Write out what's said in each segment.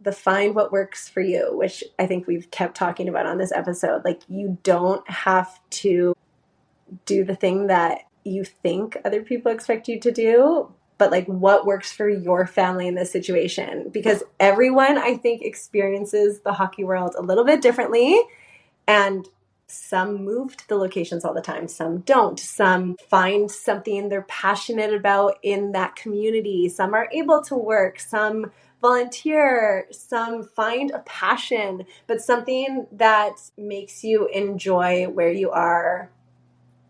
the find what works for you, which I think we've kept talking about on this episode. Like, you don't have to do the thing that you think other people expect you to do, but like what works for your family in this situation. Because everyone, I think, experiences the hockey world a little bit differently. And some move to the locations all the time. Some don't. Some find something they're passionate about in that community. Some are able to work. Some volunteer. Some find a passion, but something that makes you enjoy where you are,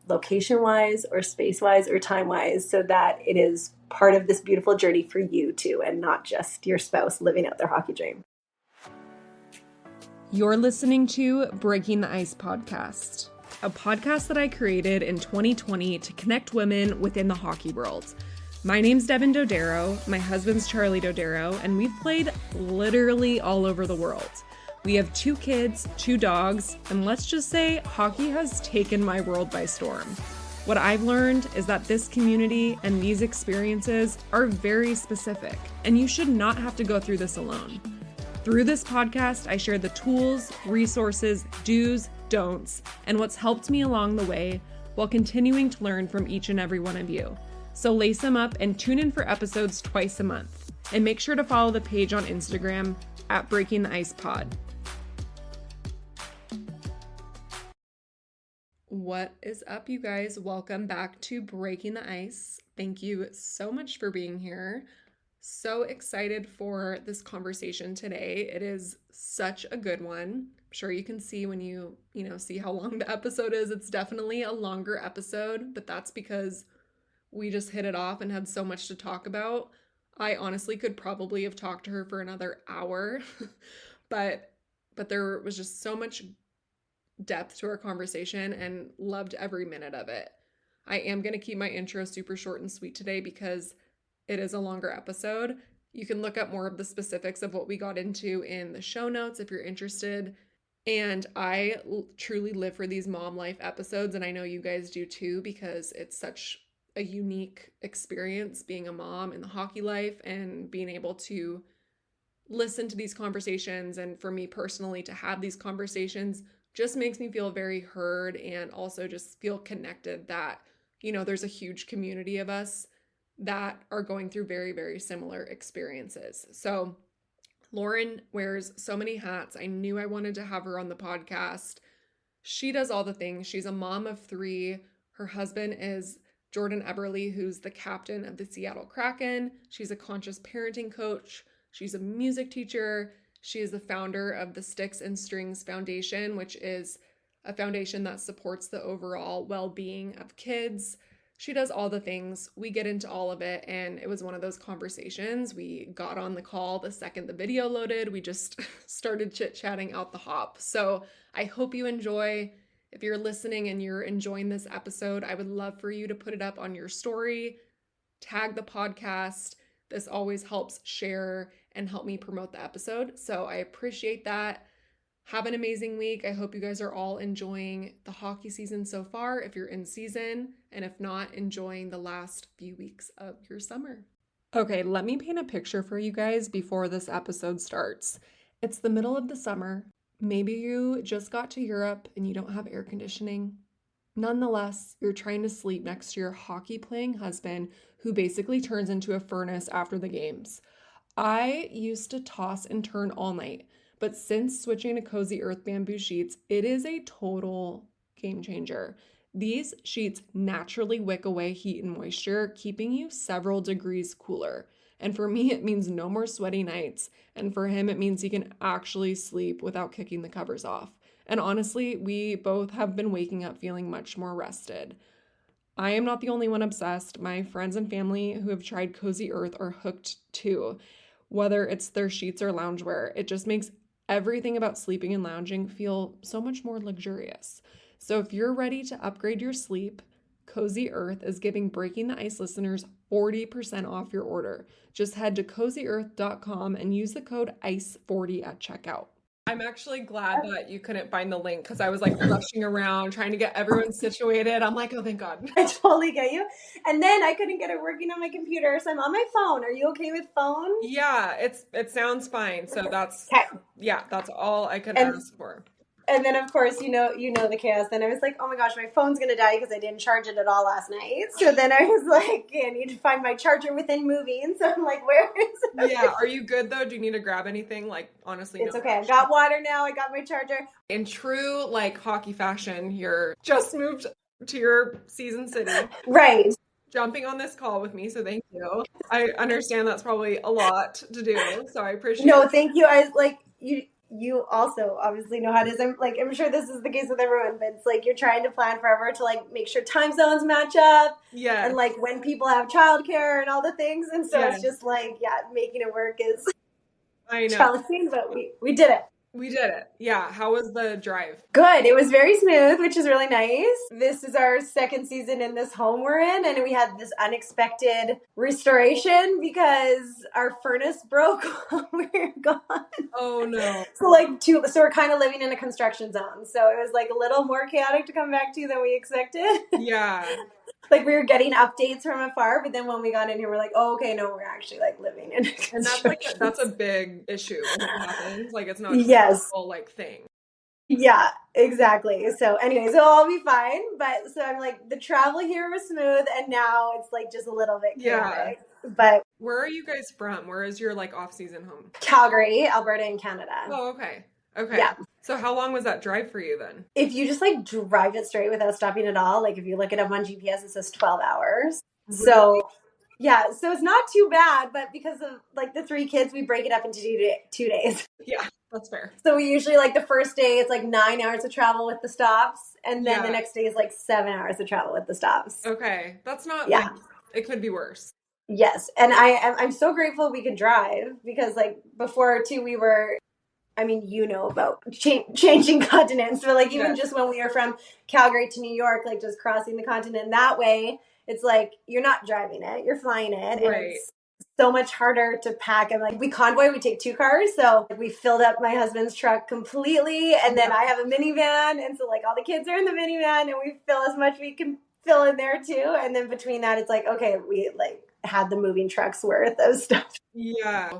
location-wise or space-wise or time-wise, so that it is part of this beautiful journey for you too, and not just your spouse living out their hockey dream. You're listening to Breaking the Ice podcast, a podcast that I created in 2020 to connect women within the hockey world. My name's Devin Dodaro, my husband's Charlie Dodaro, and we've played literally all over the world. We have 2 kids, 2 dogs, and let's just say hockey has taken my world by storm. What I've learned is that this community and these experiences are very specific, and you should not have to go through this alone. Through this podcast, I share the tools, resources, do's, don'ts, and what's helped me along the way while continuing to learn from each and every one of you. So lace them up and tune in for episodes twice a month. And make sure to follow the page on Instagram at Breaking the Ice Pod. What is up, you guys? Welcome back to Breaking the Ice. Thank you so much for being here. So excited for this conversation today. It is such a good one. I'm sure you can see when you see how long the episode is. It's definitely a longer episode, but that's because we just hit it off and had so much to talk about. I honestly could probably have talked to her for another hour, but there was just so much depth to our conversation and loved every minute of it. I am going to keep my intro super short and sweet today because it is a longer episode. You can look up more of the specifics of what we got into in the show notes if you're interested. And I truly live for these mom life episodes, and I know you guys do too, because it's such a unique experience being a mom in the hockey life and being able to listen to these conversations. And for me personally, to have these conversations just makes me feel very heard, and also just feel connected that, there's a huge community of us that are going through very, very similar experiences. So Lauren wears so many hats. I knew I wanted to have her on the podcast. She does all the things. She's a mom of 3. Her husband is Jordan Eberle, who's the captain of the Seattle Kraken. She's a conscious parenting coach. She's a music teacher. She is the founder of the Sticks and Strings Foundation, which is a foundation that supports the overall well-being of kids. She does all the things. We get into all of it, and it was one of those conversations. We got on the call the second the video loaded. We just started chit-chatting out the hop. So I hope you enjoy. If you're listening and you're enjoying this episode, I would love for you to put it up on your story, tag the podcast. This always helps share and help me promote the episode. So I appreciate that. Have an amazing week. I hope you guys are all enjoying the hockey season so far, if you're in season, and if not, enjoying the last few weeks of your summer. Okay, let me paint a picture for you guys before this episode starts. It's the middle of the summer. Maybe you just got to Europe and you don't have air conditioning. Nonetheless, you're trying to sleep next to your hockey-playing husband, who basically turns into a furnace after the games. I used to toss and turn all night, but since switching to Cozy Earth bamboo sheets, it is a total game changer. These sheets naturally wick away heat and moisture, keeping you several degrees cooler. And for me, it means no more sweaty nights. And for him, it means he can actually sleep without kicking the covers off. And honestly, we both have been waking up feeling much more rested. I am not the only one obsessed. My friends and family who have tried Cozy Earth are hooked too. Whether it's their sheets or loungewear, it just makes everything about sleeping and lounging feel so much more luxurious. So if you're ready to upgrade your sleep, Cozy Earth is giving Breaking the Ice listeners 40% off your order. Just head to cozyearth.com and use the code ICE40 at checkout. I'm actually glad that you couldn't find the link because I was like rushing around trying to get everyone situated. I'm like, oh, thank God. I totally get you. And then I couldn't get it working on my computer, so I'm on my phone. Are you okay with phone? Yeah, it sounds fine. So that's Okay. yeah, that's all I could And ask for. and then of course you know the chaos. Then I was like, oh my gosh, my phone's gonna die because I didn't charge it at all last night. So then I was like, I need to find my charger within moving. So I'm like, where is Yeah, it? are you good though? Do you need to grab anything? Like honestly, no It's okay. I rush. got water now. I got my charger. In true like hockey fashion, you're just moved to your season city, Right. jumping on this call with me, so thank you. I understand that's probably a lot to do, so I appreciate No, it. thank you. I like you. You also obviously know how it is. I'm sure this is the case with everyone, but it's like you're trying to plan forever to like make sure time zones match up and Yes, like when people have childcare and all the things. And so it's yes, just like, yeah, making it work is I know. challenging, but we did it. We did it. Yeah, how was the drive? Good. It was very smooth, which is really nice. This is our second season in this home we're in, and we had this unexpected restoration because our furnace broke while we were gone. Oh no. So we're kind of living in a construction zone. So it was like a little more chaotic to come back to than we expected. Yeah. Like we were getting updates from afar, but then when we got in here, we're like, oh, okay, no, we're actually like living in a And that's like construction. that's a big issue when it happens. Like it's not just a Yes. little like thing. Yeah, exactly. So anyways, it'll all be fine. But so I'm like, the travel here was smooth, and now it's like just a little bit Yeah. chaotic. But Where are you guys from? Where is your like off-season home? Calgary, Alberta, and Canada. Oh, okay. Okay. Yeah. So how long was that drive for you then? If you just like drive it straight without stopping at all, like if you look it up on GPS, it says 12 hours. Really? So yeah, so it's not too bad, but because of like the three kids, we break it up into 2 days. Yeah, that's fair. So we usually like the first day it's like 9 hours of travel with the stops, and then the Yeah. next day is like 7 hours of travel with the stops. Okay. That's not like Yeah. it could be worse. Yes, and I'm so grateful we could drive because like before too we were, I mean, you know about changing continents, but like even Yes. just when we were from Calgary to New York, like just crossing the continent that way, it's like you're not driving it, you're flying it, and Right. it's so much harder to pack. And like we convoy, we take two cars, so we filled up my husband's truck completely, and then Yeah. I have a minivan, and so like all the kids are in the minivan, and we fill as much we can fill in there too. And then between that, it's like okay, we like had the moving trucks worth of stuff. Yeah.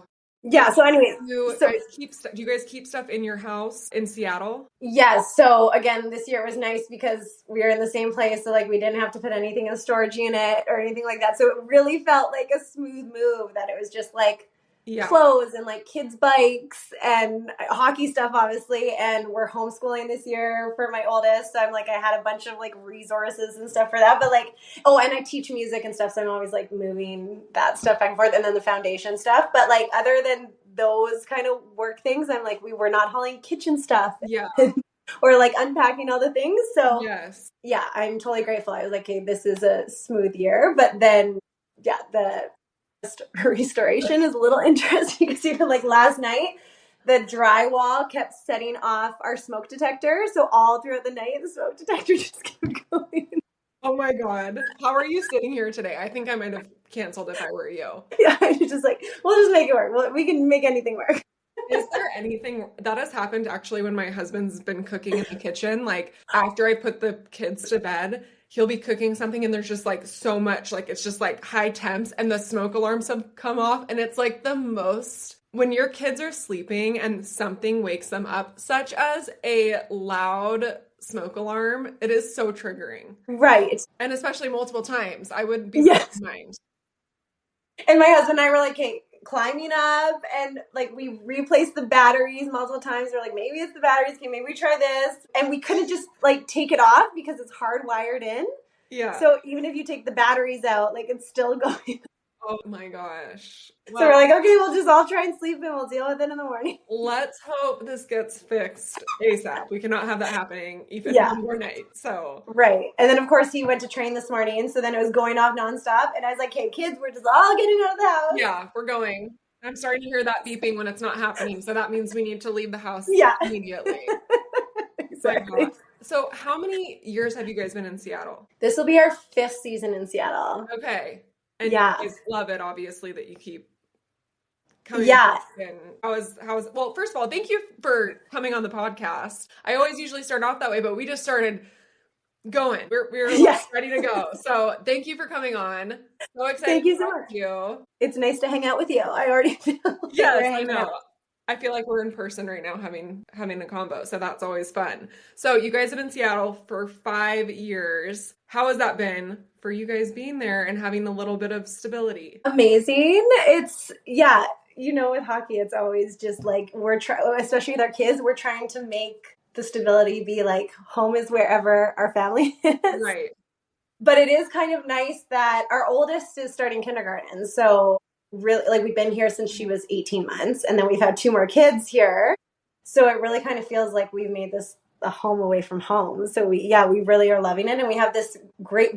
Yeah. So anyways, You so guys keep do you guys keep stuff in your house in Seattle? yes. So again, this year it was nice because we were in the same place. So like we didn't have to put anything in a storage unit or anything like that. So it really felt like a smooth move that it was just like Yeah. clothes and like kids' bikes and hockey stuff, obviously. And we're homeschooling this year for my oldest. So I'm like, I had a bunch of like resources and stuff for that. But like, oh, and I teach music and stuff. So I'm always like moving that stuff back and forth and then the foundation stuff. But like, other than those kind of work things, I'm like, we were not hauling kitchen stuff Yeah. or like unpacking all the things. So Yes. yeah, I'm totally grateful. I was like, okay, this is a smooth year. But then, yeah, the restoration is a little interesting because even like last night, the drywall kept setting off our smoke detector. So all throughout the night, the smoke detector just kept going. Oh my God. How are you sitting here today? I think I might have canceled if I were you. Yeah, I was just like, we'll just make it work. We can make anything work. Is there anything that has happened actually when my husband's been cooking in the kitchen? Like after I put the kids to bed, he'll be cooking something and there's just like so much, like it's just like high temps and the smoke alarms have come off. And it's like the most, when your kids are sleeping and something wakes them up, such as a loud smoke alarm, it is so triggering. Right. And especially multiple times, I would be Yes. mind. And my husband and I were like, hey, climbing up and like we replaced the batteries multiple times. We're like, maybe it's the batteries. Okay, maybe we try this. And we couldn't just like take it off because it's hardwired in. Yeah. So even if you take the batteries out, like it's still going. Oh my gosh. So we're Well, like, okay, we'll just all try and sleep and we'll deal with it in the morning. let's hope this gets fixed ASAP. We cannot have that happening even Yeah. one more night. So, Right. And then of course he went to train this morning. So then it was going off nonstop. And I was like, hey kids, we're just all getting out of the house. yeah, we're going. I'm starting to hear that beeping when it's not happening. So that means we need to leave the house Yeah. immediately. Exactly. My God. So, how many years have you guys been in Seattle? This will be our 5th season in Seattle. Okay. And Yeah. you guys love it, obviously, that you keep coming to Yeah. Houston. Well, first of all, thank you for coming on the podcast. I always usually start off that way, but we just started going. We're like Yeah. ready to go. So thank you for coming on. So excited Thank to you so talk much. to you. It's nice to hang out with you. I already feel like we're Yes, I hanging out. know. I feel like we're in person right now having a combo, so that's always fun. So you guys have been in Seattle for 5 years. How has that been for you guys being there and having a little bit of stability? Amazing. It's, yeah, with hockey, it's always just like we're trying, especially with our kids, we're trying to make the stability be like home is wherever our family is. Right. But it is kind of nice that our oldest is starting kindergarten. So really, like we've been here since she was 18 months, and then we've had two more kids here. So it really kind of feels like we've made this a home away from home. So we really are loving it, and we have this great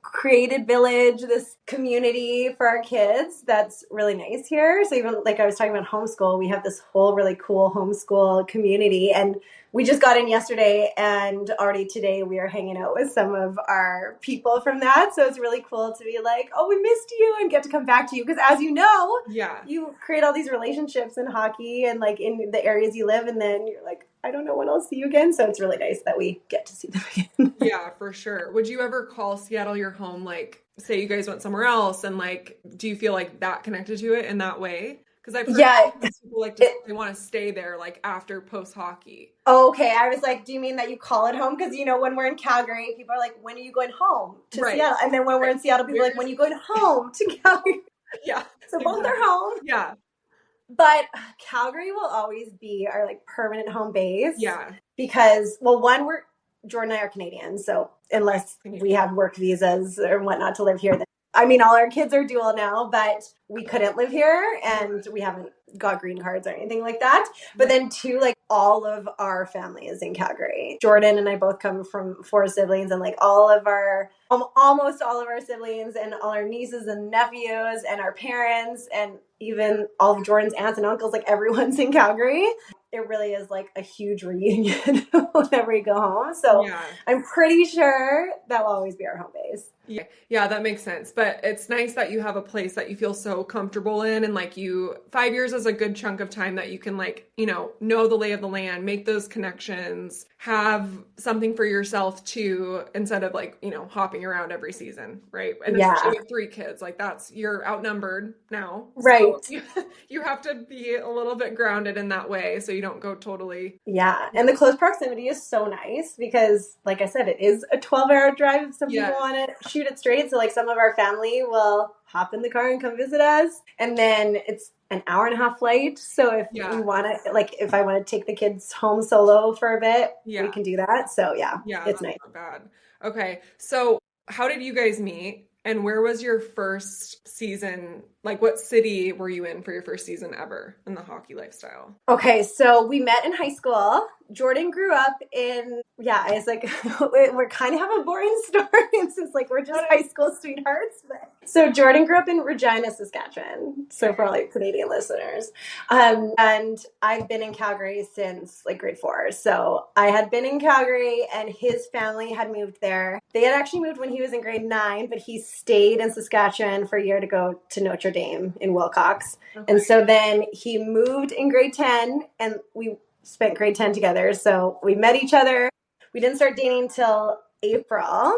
created village, this community for our kids that's really nice here. So even like I was talking about homeschool, we have this whole really cool homeschool community, and we just got in yesterday, and already today we are hanging out with some of our people from that. So it's really cool to be like, oh, we missed you, and get to come back to you. Because as you know, Yeah. you create all these relationships in hockey and like in the areas you live, and then you're like, I don't know when I'll see you again. So it's really nice that we get to see them again. Yeah, for sure. Would you ever call Seattle your home? Like, say you guys went somewhere else, and like, do you feel like that connected to it in that way? Because I've heard Yeah. sometimes people like to they want to stay there like after post hockey. Okay, I was like, do you mean that you call it home? Because when we're in Calgary, people are like, when are you going home to Right. Seattle? And then when we're in Seattle, people are like, when are you going home to Calgary? Yeah. So both are Exactly. home. Yeah. But Calgary will always be our like permanent home base Yeah. because, well, one, Jordan and I are Canadian, so unless we have work visas or whatnot to live here, then I mean, all our kids are dual now, but we couldn't live here and we haven't got green cards or anything like that. But then two, like all of our family is in Calgary. Jordan and I both come from four siblings, and like almost all of our siblings and all our nieces and nephews and our parents and even all of Jordan's aunts and uncles, like everyone's in Calgary. It really is like a huge reunion whenever we go home. So Yeah. I'm pretty sure that will always be our home base. Yeah, that makes sense. But it's nice that you have a place that you feel so comfortable in, and like 5 years is a good chunk of time that you can like, know the lay of the land, make those connections, have something for yourself too, instead of like, hopping around every season, right? And especially with three kids, like you're outnumbered now. Right. So you have to be a little bit grounded in that way so you don't go totally. Yeah. And the close proximity is so nice because, like I said, it is a 12-hour drive if some people want to shoot it straight. So, like, some of our family will hop in the car and come visit us. And then it's an hour and a half flight. So, if we want to, like, if I want to take the kids home solo for a bit, we can do that. So, yeah, it's nice. Not bad. Okay. So, how did you guys meet? And where was your first season? Like, what city were you in for your first season ever in the hockey lifestyle? Okay, so we met in high school. Jordan grew up in, it's like, we kind of have a boring story. It's just like, we're just high school sweethearts. So Jordan grew up in Regina, Saskatchewan. So for all like Canadian listeners. And I've been in Calgary since like grade 4. So I had been in Calgary and his family had moved there. They had actually moved when he was in grade 9, but he stayed in Saskatchewan for a year to go to Notre Dame in Wilcox. Okay. And so then he moved in grade 10 and we spent grade 10 together. So we met each other. We didn't start dating till April.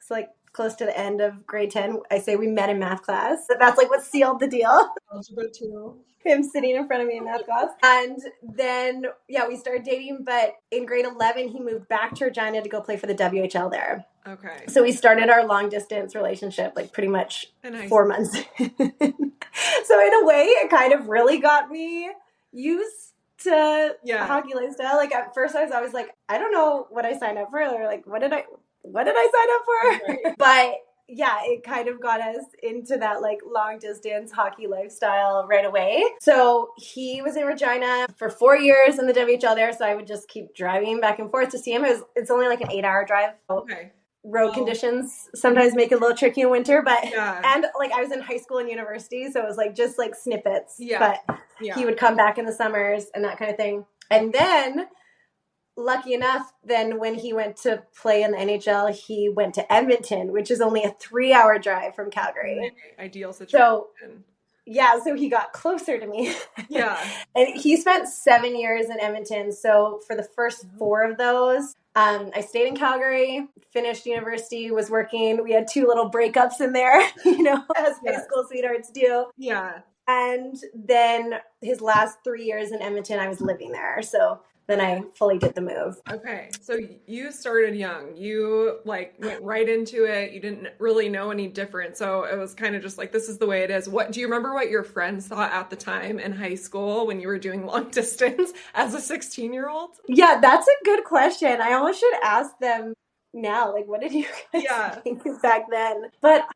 So like close to the end of grade 10. I say we met in math class. That's like what sealed the deal. Algebra 2. Him sitting in front of me in math class. And then, we started dating. But in grade 11, he moved back to Regina to go play for the WHL there. Okay. So we started our long distance relationship like pretty much 4 months. So in a way, it kind of really got me used to hockey lifestyle. Like at first I was always like, I don't know what I signed up for, or like what did I sign up for? Right. But it kind of got us into that like long distance hockey lifestyle right away. So he was in Regina for 4 years in the WHL there. So I would just keep driving back and forth to see him. It's only like an 8-hour drive. Okay. Road conditions sometimes make it a little tricky in winter, but and like I was in high school and university, so it was like just like snippets. But he would come back in the summers and that kind of thing. And then lucky enough, then when he went to play in the NHL, he went to Edmonton, which is only a 3-hour drive from Calgary. Ideal situation. yeah, so he got closer to me. Yeah. And he spent 7 years in Edmonton. So for the first 4 of those, I stayed in Calgary, finished university, was working. We had 2 little breakups in there, as high Yes. school sweethearts do. Yeah. And then his last 3 years in Edmonton, I was living there. So then I fully did the move. Okay, so you started young. You like went right into it. You didn't really know any different. So it was kind of just like this is the way it is. What do you remember what your friends thought at the time in high school when you were doing long distance as a 16-year-old? Yeah, that's a good question. I almost should ask them now. Like, what did you guys Yeah. think back then? But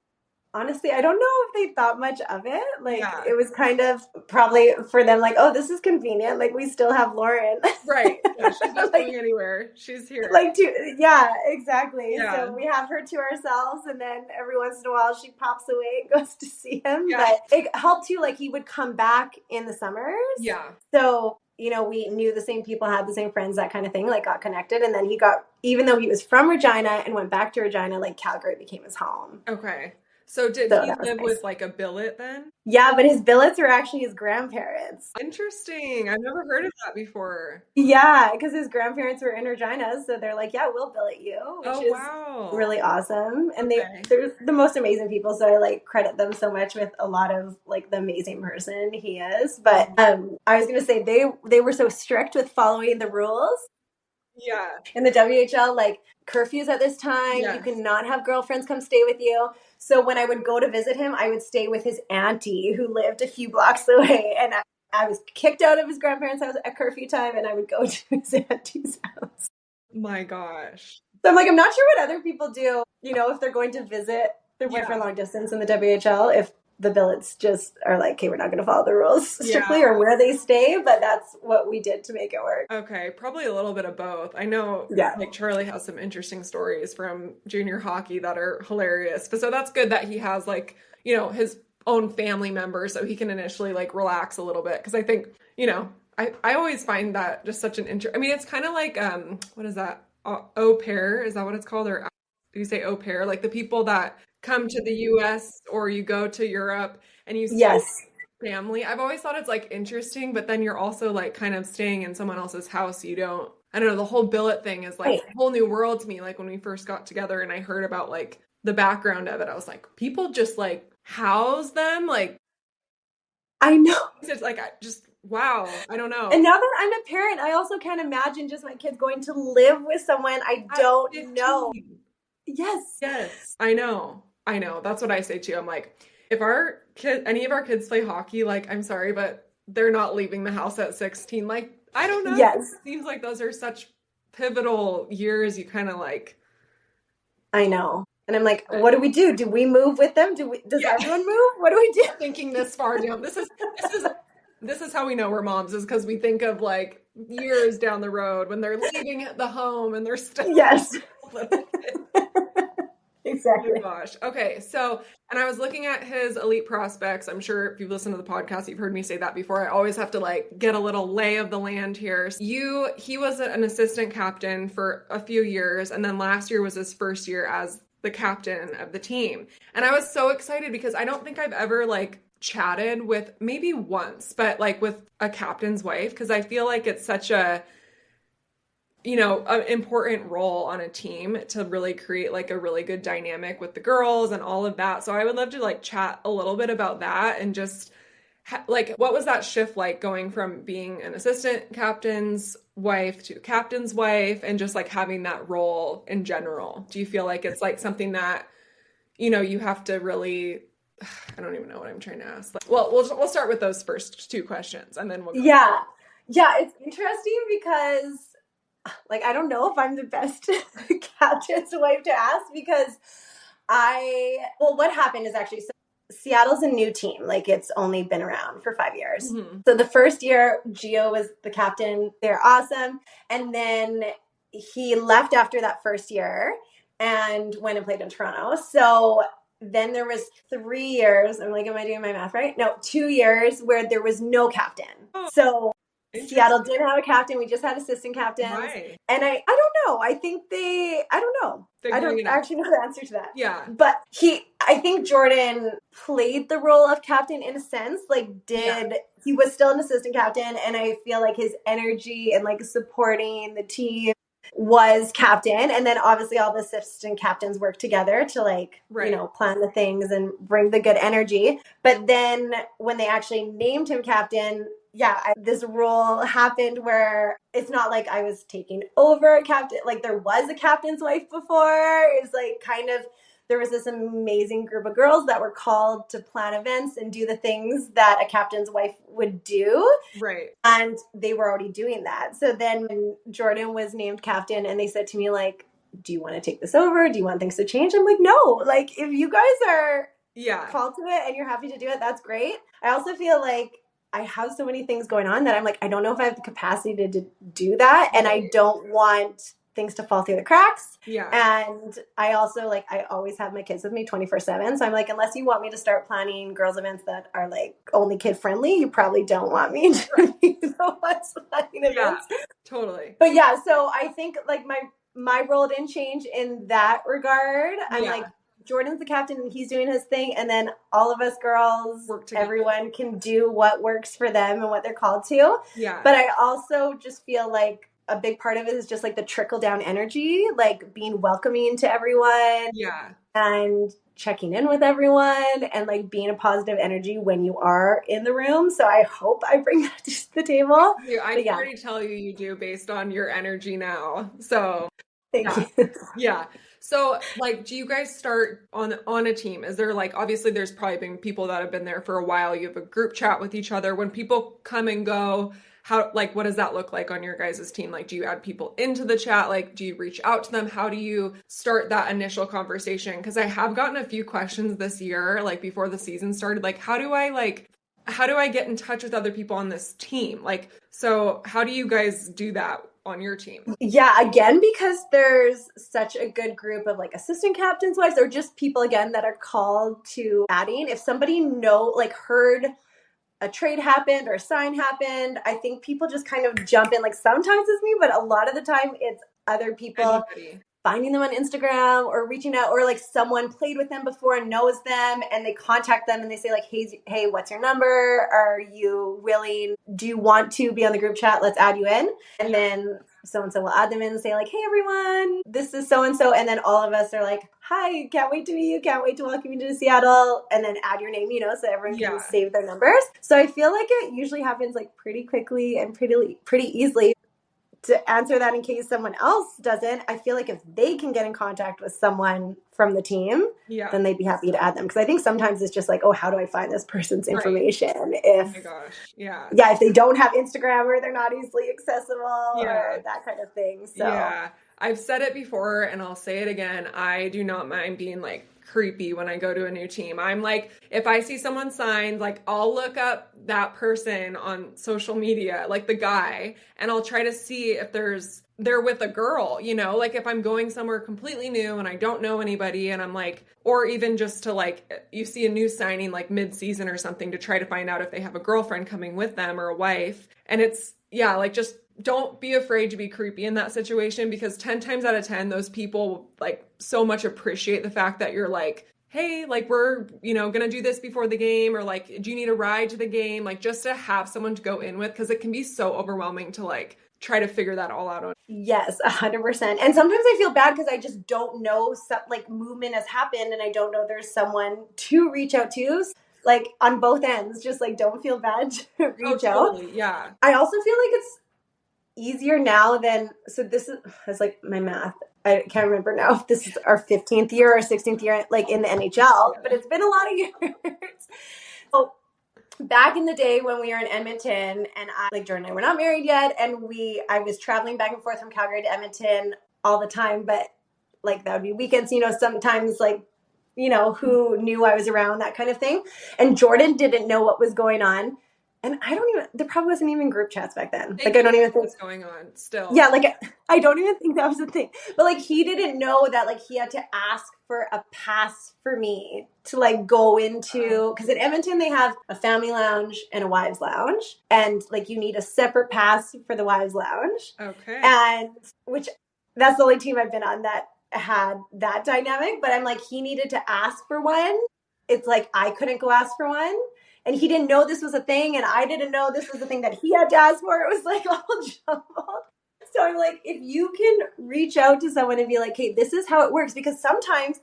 honestly, I don't know if they thought much of it. Like, Yeah. it was kind of probably for them, like, oh, this is convenient. Like, we still have Lauren. Right. Yeah, she's not like, going anywhere. She's here. yeah, exactly. Yeah. So we have her to ourselves, and then every once in a while she pops away and goes to see him. Yeah. But it helped too. Like, he would come back in the summers. Yeah. So, we knew the same people, had the same friends, that kind of thing, like got connected. And then even though he was from Regina and went back to Regina, like Calgary became his home. Okay. So did So he that was live nice. with like a billet then? Yeah, but his billets were actually his grandparents. Interesting. I've never heard of that before. Yeah, because his grandparents were in Regina, so they're like, "Yeah, we'll billet you," which Oh, is wow. really awesome. And Okay. they're the most amazing people, so I like credit them so much with a lot of like the amazing person he is. But I was gonna say they were so strict with following the rules Yeah. in the WHL, like curfews at this time. You Yes. cannot have girlfriends come stay with you. So when I would go to visit him, I would stay with his auntie who lived a few blocks away, and I was kicked out of his grandparents' house at curfew time, and I would go to his auntie's house. My gosh. So I'm like, I'm not sure what other people do, if they're going to visit their boyfriend Yeah. long distance in the WHL, if the billets just are like, okay, we're not going to follow the rules strictly Yeah. or where they stay, but that's what we did to make it work. Okay, probably a little bit of both. I know Yeah. like Charlie has some interesting stories from junior hockey that are hilarious. But so that's good that he has like, his own family members so he can initially like relax a little bit. Because I think, I always find that just such an I mean, it's kind of like what is that? Au pair, is that what it's called? Or do you say au pair? Like the people that come to the US or you go to Europe and you stay Yes. family. I've always thought it's like interesting, but then you're also like kind of staying in someone else's house. I don't know, the whole billet thing is like Right. a whole new world to me. Like when we first got together and I heard about like the background of it, I was like, people just like house them. Like, I know. it's like, wow, I don't know. And now that I'm a parent, I also can't imagine just my kids going to live with someone I At don't 15. know. Yes. Yes, I know. I know. That's what I say too. I'm like, if any of our kids play hockey, like, I'm sorry, but they're not leaving the house at 16. Like, I don't know. Yes. It seems like those are such pivotal years. You kind of like, I know. And I'm like, what do we do? Do we move with them? Does everyone move? What do we do? thinking this far down. This is how we know we're moms, is because we think of like years down the road when they're leaving the home and they're still Yes. little kids. Exactly. Oh my gosh. Okay. So, and I was looking at his elite prospects. I'm sure if you've listened to the podcast, you've heard me say that before. I always have to like get a little lay of the land here. He was an assistant captain for a few years. And then last year was his first year as the captain of the team. And I was so excited because I don't think I've ever like chatted with, maybe once, but like with a captain's wife, because I feel like it's such an important role on a team to really create like a really good dynamic with the girls and all of that. So I would love to like chat a little bit about that and just like, what was that shift like going from being an assistant captain's wife to captain's wife and just like having that role in general? Do you feel like it's like something that, you have to really, I don't even know what I'm trying to ask. Well, we'll start with those first 2 questions and then we'll go. Yeah. Yeah. It's interesting because like, I don't know if I'm the best captain's wife to ask because what happened is actually, so Seattle's a new team. Like it's only been around for 5 years. Mm-hmm. So the first year, Gio was the captain. They're awesome. And then he left after that first year and went and played in Toronto. So then there was 3 years. I'm like, am I doing my math right? No, 2 years where there was no captain. Oh. So Seattle Interesting. didn't have a captain. We just had assistant captains. Right. And I don't know. I think I don't know. I Figuring don't it out. actually know the answer to that. Yeah. But I think Jordan played the role of captain in a sense, Yeah. he was still an assistant captain. And I feel like his energy and supporting the team was captain. And then obviously all the assistant captains work together to Right. plan the things and bring the good energy. But then when they actually named him captain, this rule happened where it's not like I was taking over a captain. Like there was a captain's wife before. It was there was this amazing group of girls that were called to plan events and do the things that a captain's wife would do. Right. And they were already doing that. So then when Jordan was named captain and they said to me, do you want to take this over? Do you want things to change? I'm like, no. If you guys are called to it and you're happy to do it, that's great. I also feel like I have so many things going on that I'm like, I don't know if I have the capacity to do that. And I don't want things to fall through the cracks. Yeah. And I also I always have my kids with me 24/7. So I'm like, unless you want me to start planning girls events that are only kid friendly, you probably don't want me to be the ones planning events. Totally. But so I think my role didn't change in that regard. I'm Jordan's the captain and he's doing his thing. And then all of us girls, everyone can do what works for them and what they're called to. Yeah. But I also just feel like a big part of it is just the trickle down energy, being welcoming to everyone. Yeah. And checking in with everyone and being a positive energy when you are in the room. So I hope I bring that to the table. I can already tell you do based on your energy now. So thank you. Yeah. So do you guys start on a team? Is there obviously there's probably been people that have been there for a while. You have a group chat with each other. When people come and go, how what does that look like on your guys' team? Do you add people into the chat? Do you reach out to them? How do you start that initial conversation? Because I have gotten a few questions this year, before the season started, how do I get in touch with other people on this team? So how do you guys do that on your team? Yeah, again, because there's such a good group of assistant captains' wives or just people again that are called to adding. If somebody heard a trade happened or a sign happened, I think people just kind of jump in. Sometimes it's me, but a lot of the time it's other people. Finding them on Instagram or reaching out, or someone played with them before and knows them and they contact them and they say hey, what's your number? Are you willing? Do you want to be on the group chat? Let's add you in. And then so-and-so will add them in and say hey everyone, this is so-and-so. And then all of us are hi, can't wait to meet you. Can't wait to welcome you to Seattle. And then add your name, so everyone can save their numbers. So I feel like it usually happens pretty quickly and pretty easily. To answer that in case someone else doesn't, I feel like if they can get in contact with someone from the team, then they'd be happy to add them. Because I think sometimes it's just oh, how do I find this person's information? If, oh my gosh. Yeah. Yeah, if they don't have Instagram or they're not easily accessible or that kind of thing. So yeah, I've said it before and I'll say it again. I do not mind being creepy when I go to a new team. I'm if I see someone signed, I'll look up that person on social media, the guy, and I'll try to see if they're with a girl, if I'm going somewhere completely new and I don't know anybody and I'm or even just to you see a new signing mid-season or something to try to find out if they have a girlfriend coming with them or a wife. And it's, just don't be afraid to be creepy in that situation, because 10 times out of 10, those people so much appreciate the fact that you're hey, we're, gonna do this before the game, or do you need a ride to the game? Just to have someone to go in with, because it can be so overwhelming to try to figure that all out on. Yes, 100%. And sometimes I feel bad because I just don't know movement has happened and I don't know there's someone to reach out to. On both ends, just don't feel bad to reach out. Yeah. I also feel it's easier now than, so this is my math. I can't remember now if this is our 15th year or 16th year in the NHL, but it's been a lot of years. So back in the day when we were in Edmonton and Jordan and I were not married yet, and I was traveling back and forth from Calgary to Edmonton all the time, but that would be weekends, sometimes who knew I was around, that kind of thing. And Jordan didn't know what was going on. and there probably wasn't even group chats back then. They Like, I don't even think what's going on still. yeah, like I don't even think that was a thing. But like he didn't know that like he had to ask for a pass for me to like go into, because in Edmonton they have a family lounge and a wives lounge, and like you need a separate pass for the wives lounge. Okay. And which that's the only team I've been on that had that dynamic. But I'm like, he needed to ask for one. It's like I couldn't go ask for one. And he didn't know this was a thing, and I didn't know this was a thing that he had to ask for. It was like all jumbled. So I'm like, if you can reach out to someone and be like, hey, this is how it works, because sometimes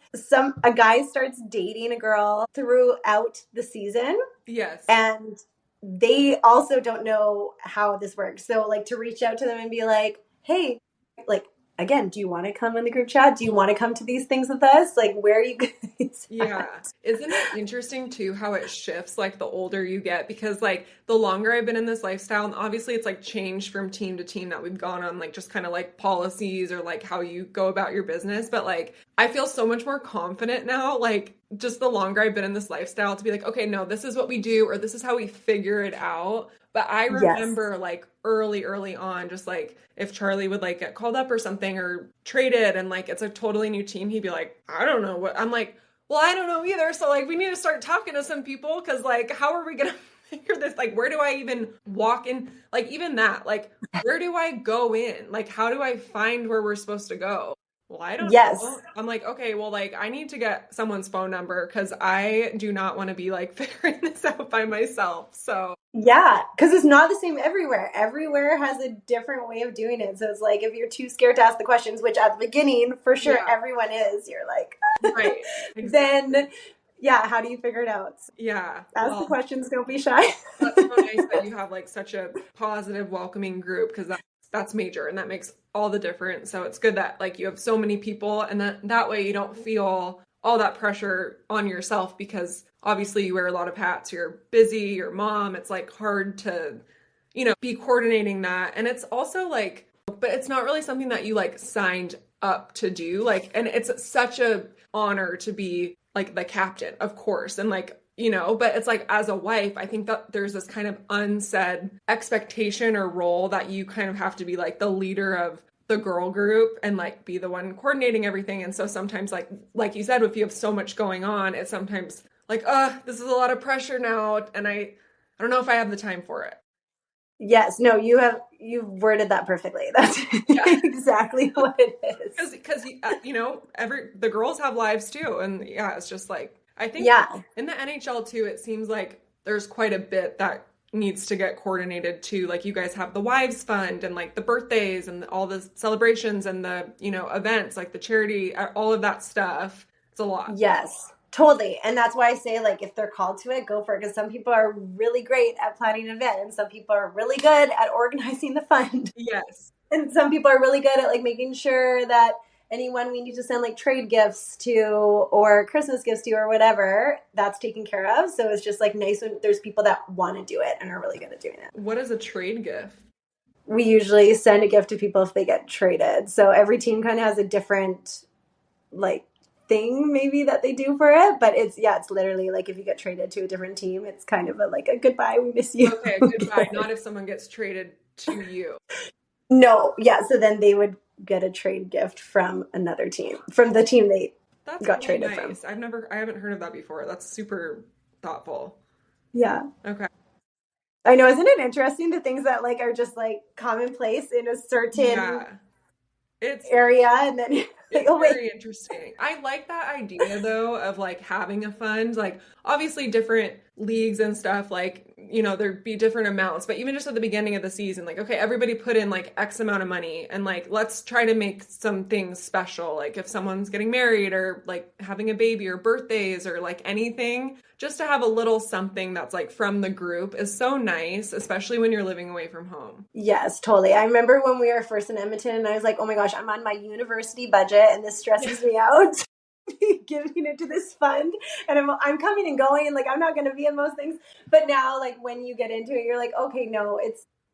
a guy starts dating a girl throughout the season. Yes. And they also don't know how this works. So like to reach out to them and be like, hey, like, again, do you want to come in the group chat? Do you want to come to these things with us? Like, where are you guys Yeah. Isn't it interesting too how it shifts like the older you get? Because like the longer I've been in this lifestyle, and obviously it's like changed from team to team that we've gone on, like just kind of like policies or like how you go about your business. But like I feel so much more confident now, like just the longer I've been in this lifestyle, to be like, okay, no, this is what we do, or this is how we figure it out. But I remember like early on, just like if Charlie would like get called up or something or traded and like it's a totally new team, he'd be like, I don't know what. I'm like, well, I don't know either. So like we need to start talking to some people, because like how are we gonna figure this? Like where do I even walk in? Like even that, like where do I go in? Like how do I find where we're supposed to go? Well, I don't Yes. know. I'm like, okay, well, like I need to get someone's phone number, because I do not want to be like figuring this out by myself. So Yeah, because it's not the same everywhere. Everywhere has a different way of doing it. So it's like if you're too scared to ask the questions, which at the beginning, for sure, yeah, everyone is, you're like, right. Exactly. then, yeah, how do you figure it out? Yeah. Ask the Well, questions, don't be shy. that's so nice that you have like such a positive, welcoming group, because that's major and that makes all the difference. So it's good that like you have so many people, and that way you don't feel all that pressure on yourself, because obviously you wear a lot of hats. You're busy, you're mom. It's like hard to, be coordinating that. And it's also like, but it's not really something that you like signed up to do. Like, and it's such a honor to be like the captain, of course. And like, but it's like as a wife, I think that there's this kind of unsaid expectation or role that you kind of have to be like the leader of the girl group and like be the one coordinating everything. And so sometimes like you said, if you have so much going on, it's sometimes like, this is a lot of pressure now. And I don't know if I have the time for it. Yes, no, you've worded that perfectly. That's exactly what it is. Because the girls have lives too, and yeah, it's just like I think Yeah. in the NHL too, it seems like there's quite a bit that needs to get coordinated too. Like you guys have the wives fund and like the birthdays and all the celebrations and the events like the charity, all of that stuff. It's a lot. Yes, totally. And that's why I say, like, if they're called to it, go for it. Because some people are really great at planning an event, and some people are really good at organizing the fund. Yes. And some people are really good at, like, making sure that anyone we need to send, like, trade gifts to or Christmas gifts to or whatever, that's taken care of. So it's just, like, nice when there's people that want to do it and are really good at doing it. What is a trade gift? We usually send a gift to people if they get traded. So every team kind of has a different, like, thing maybe that they do for it, but it's literally like if you get traded to a different team, it's kind of a goodbye, we miss you. Okay, goodbye. Not if someone gets traded to you. No, yeah, so then they would get a trade gift from another team, from the team they got really traded nice. from. I haven't heard of that before. That's super thoughtful. Yeah. Okay. I know, isn't it interesting, the things that like are just like commonplace in a certain area, and then it's very interesting. I like that idea though of like having a fund. Like obviously different leagues and stuff, like there'd be different amounts, but even just at the beginning of the season, like okay, everybody put in like X amount of money and like let's try to make some things special, like if someone's getting married or like having a baby or birthdays or like anything, just to have a little something that's like from the group is so nice, especially when you're living away from home. Yes, totally. I remember when we were first in Edmonton and I was like, oh my gosh, I'm on my university budget and this stresses me out. Giving it to this fund, and I'm coming and going, and like I'm not going to be in most things. But now, like when you get into it, you're like, okay, no,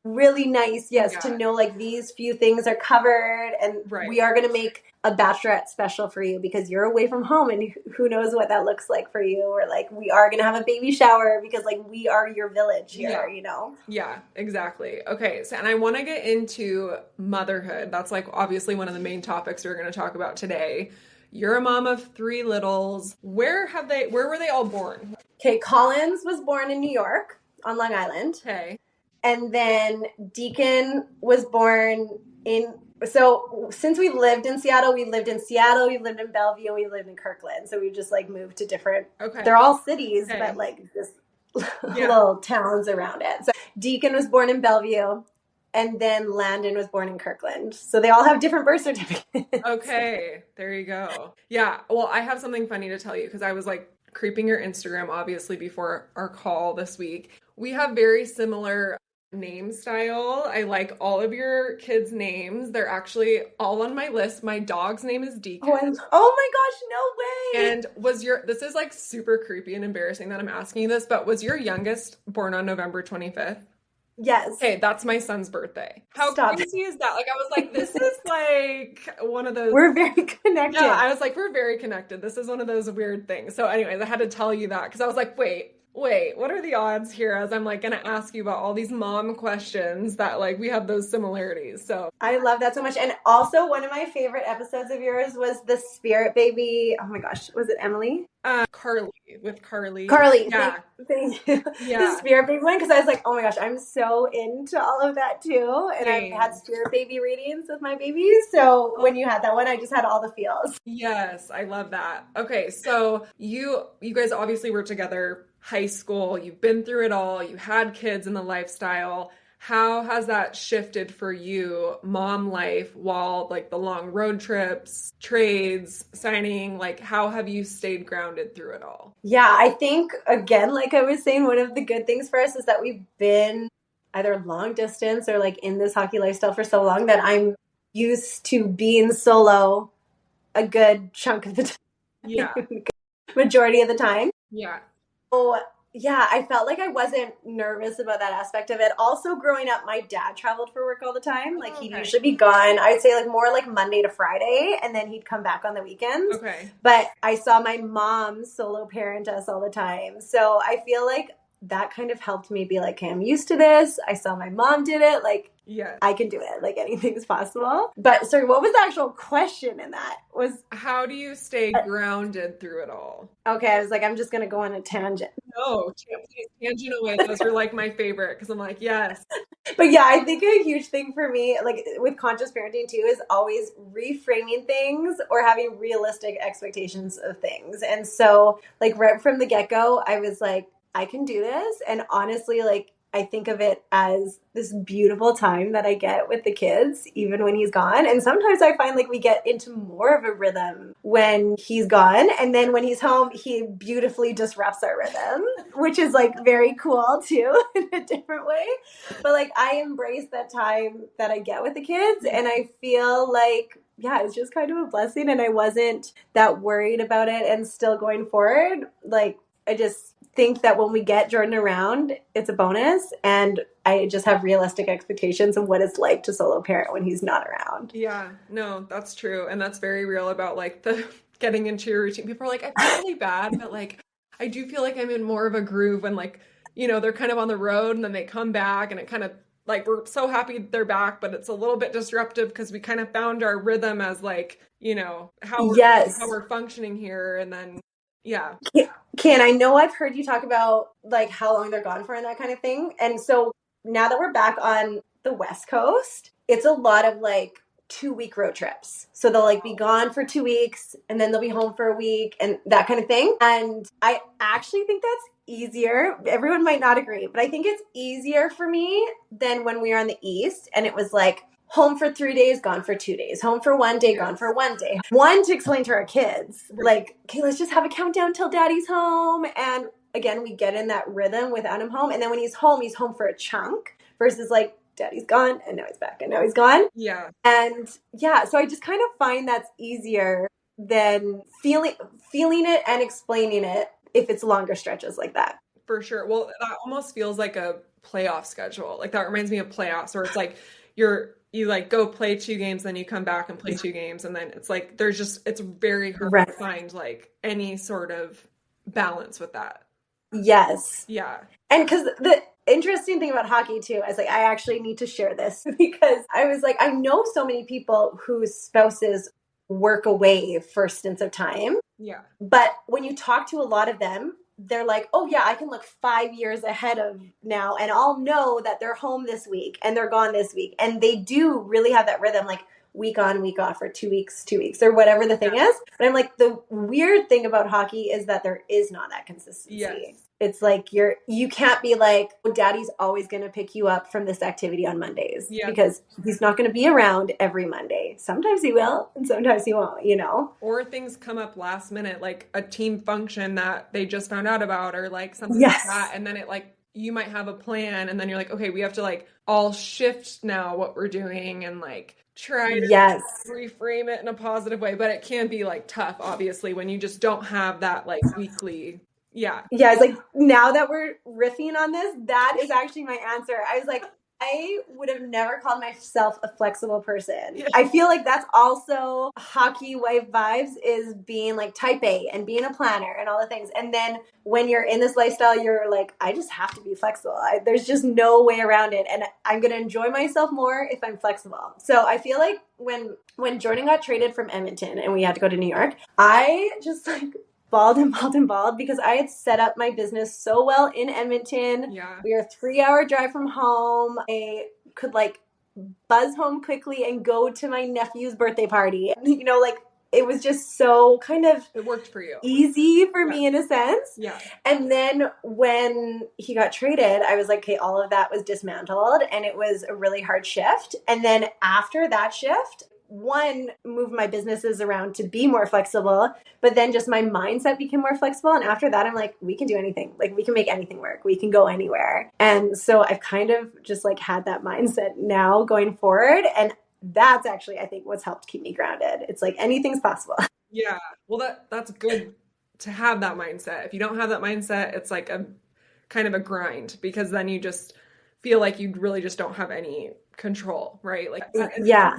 really nice, yes, to Yeah. know like these few things are covered and Right. we are going to make a bachelorette special for you because you're away from home and who knows what that looks like for you, or like we are going to have a baby shower because like we are your village Yeah. here, you know. Yeah, exactly. Okay, so and I want to get into motherhood. That's like obviously one of the main topics we're going to talk about today. You're a mom of three littles. Where were they all born? Okay, Collins was born in New York on Long Island. Okay. And then Deacon was born in, so since we lived in Seattle, we lived in Seattle, we lived in Bellevue, and we lived in Kirkland. So we just like moved to different, Okay. they're all cities, but Okay. like just Yeah. little towns around it. So Deacon was born in Bellevue, and then Landon was born in Kirkland. So they all have different birth certificates. Okay. There you go. Yeah. Well, I have something funny to tell you because I was like creeping your Instagram obviously before our call this week. We have very similar name style. I like all of your kids' names. They're actually all on my list. My dog's name is Deacon. Oh my gosh, no way. And this is like super creepy and embarrassing that I'm asking you this, but was your youngest born on November 25th? Yes. Okay, that's my son's birthday. How Stop. crazy is that? Like, I was like, this is like one of those. We're very Yeah, connected. I was like, we're very connected. This is one of those weird things. So, anyways, I had to tell you that because I was like, wait, what are the odds here? As I'm like gonna ask you about all these mom questions that like we have those similarities. So I love that so much. And also, one of my favorite episodes of yours was the spirit baby. Oh my gosh, was it Emily? Carly with Carly. Carly, Yeah. thank you. The Yeah. spirit baby one, because I was like, oh my gosh, I'm so into all of that too. And I've had Same. spirit baby readings with my babies. So when you had that one, I just had all the feels. Yes, I love that. Okay, so you guys obviously were together high school. You've been through it all. You had kids in the lifestyle. How has that shifted for you, mom life, while like the long road trips, trades, signing, like how have you stayed grounded through it all? Yeah, I think, again, like I was saying, one of the good things for us is that we've been either long distance or like in this hockey lifestyle for so long that I'm used to being solo a good chunk of the Yeah. time, majority of the time. Yeah. So yeah, I felt like I wasn't nervous about that aspect of it. Also, growing up, my dad traveled for work all the time. Like Oh, he'd okay. usually be gone. I'd say like more like Monday to Friday, and then he'd come back on the weekends. Okay. But I saw my mom solo parent us all the time. So I feel like that kind of helped me be like, okay, I'm used to this. I saw my mom did it. Like Yes. I can do it. Like anything's possible. But sorry, what was the actual question in that? Was How do you stay grounded through it all? okay, I was like, I'm just gonna go on a tangent. No, please tangent away. Those are like my favorite because I'm like, yes. But yeah, I think a huge thing for me, like with conscious parenting too, is always reframing things or having realistic expectations of things. And so, like, right from the get go, I was like, I can do this. And honestly, like, I think of it as this beautiful time that I get with the kids, even when he's gone. And sometimes I find like we get into more of a rhythm when he's gone. And then when he's home, he beautifully disrupts our rhythm, which is like very cool too in a different way. But like I embrace that time that I get with the kids. And I feel like, yeah, it's just kind of a blessing. And I wasn't that worried about it. And still going forward, like, I just think that when we get Jordan around, it's a bonus. And I just have realistic expectations of what it's like to solo parent when he's not around. Yeah, no, that's true. And that's very real about like the getting into your routine. People are like, I feel really bad, but like I do feel like I'm in more of a groove when like, they're kind of on the road and then they come back and it kind of like we're so happy they're back, but it's a little bit disruptive because we kind of found our rhythm as like, how Yes. we're functioning here. And then yeah. Can I know I've heard you talk about like how long they're gone for and that kind of thing. And so now that we're back on the West Coast, it's a lot of like 2 week road trips. So they'll like be gone for 2 weeks and then they'll be home for a week and that kind of thing. And I actually think that's easier. Everyone might not agree, but I think it's easier for me than when we were on the East and it was like home for 3 days, gone for 2 days, home for one day, gone for one day. One, to explain to our kids, like, okay, let's just have a countdown till daddy's home. And again, we get in that rhythm without him home. And then when he's home for a chunk versus like daddy's gone and now he's back and now he's gone. Yeah. And yeah, so I just kind of find that's easier than feeling it and explaining it if it's longer stretches like that. For sure. Well, that almost feels like a playoff schedule. Like that reminds me of playoffs where it's like you like go play two games, then you come back and play two games, and then it's like there's just it's very hard Right. to find like any sort of balance with that. Yes. Yeah. And because the interesting thing about hockey too is like I actually need to share this because I was like, I know so many people whose spouses work away for stints of time. Yeah. But when you talk to a lot of them, they're like, oh yeah, I can look 5 years ahead of now and I'll know that they're home this week and they're gone this week. And they do really have that rhythm, like week on, week off, or 2 weeks, or whatever the thing is. But I'm like, the weird thing about hockey is that there is not that consistency. Yes. It's like you can't be like, oh, daddy's always going to pick you up from this activity on Mondays because he's not going to be around every Monday. Sometimes he will and sometimes he won't, you know? Or things come up last minute, like a team function that they just found out about or like something like that. And then it like, you might have a plan and then you're like, okay, we have to like all shift now what we're doing and like try to reframe it in a positive way. But it can be like tough, obviously, when you just don't have that like weekly. Yeah. Yeah. It's like now that we're riffing on this, that is actually my answer. I was like, I would have never called myself a flexible person. Yeah. I feel like that's also hockey wife vibes is being like type A and being a planner and all the things. And then when you're in this lifestyle, you're like, I just have to be flexible. There's just no way around it. And I'm going to enjoy myself more if I'm flexible. So I feel like when Jordan got traded from Edmonton and we had to go to New York, I just like balled because I had set up my business so well in Edmonton. Yeah. We were a 3-hour drive from home. I could like buzz home quickly and go to my nephew's birthday party. You know, like it was just so kind of it worked for you. Easy for me in a sense. Yeah. And then when he got traded, I was like, okay, all of that was dismantled and it was a really hard shift. And then after that shift, one, move my businesses around to be more flexible, but then just my mindset became more flexible. And after that, I'm like, we can do anything. Like we can make anything work. We can go anywhere. And so I've kind of just like had that mindset now going forward. And that's actually, I think, what's helped keep me grounded. It's like anything's possible. Yeah. Well, that's good to have that mindset. If you don't have that mindset, it's like a kind of a grind because then you just feel like you really just don't have any control, right? Like in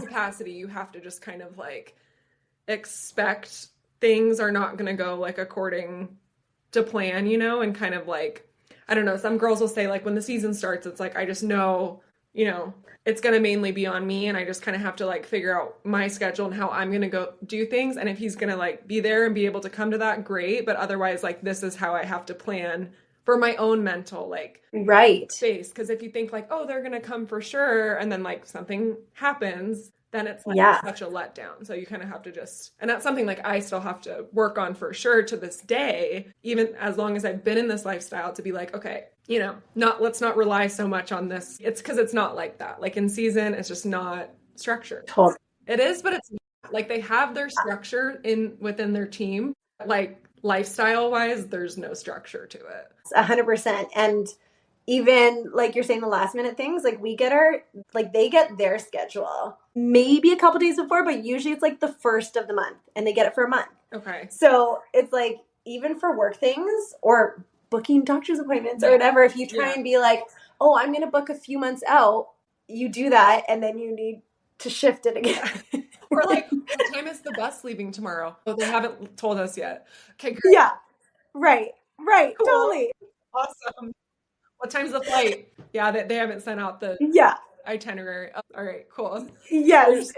capacity, you have to just kind of like expect things are not going to go like according to plan, you know, and kind of like, I don't know, some girls will say like when the season starts, it's like, I just know, you know, it's going to mainly be on me and I just kind of have to like figure out my schedule and how I'm going to go do things. And if he's going to like be there and be able to come to that, great. But otherwise, like this is how I have to plan for my own mental like space. Because if you think like, oh, they're gonna come for sure, and then like something happens, then it's like such a letdown. So you kind of have to just, and that's something like I still have to work on for sure to this day, even as long as I've been in this lifestyle, to be like, okay, you know, let's not rely so much on this. It's because it's not like that. Like in season, it's just not structured. Totally. It is, but it's not. Like they have their structure within their team, like lifestyle wise, there's no structure to it. 100%. And even like you're saying the last minute things, like they get their schedule maybe a couple days before, but usually it's like the first of the month and they get it for a month. Okay. So it's like, even for work things or booking doctor's appointments or whatever, if you try and be like, oh, I'm going to book a few months out, you do that and then you need to shift it again. Or like, what time is the bus leaving tomorrow? Oh, they haven't told us yet. Okay, great. Yeah. Right. Cool. Totally. Awesome. What time's the flight? Yeah, they haven't sent out the itinerary. Oh, all right, cool. Yes.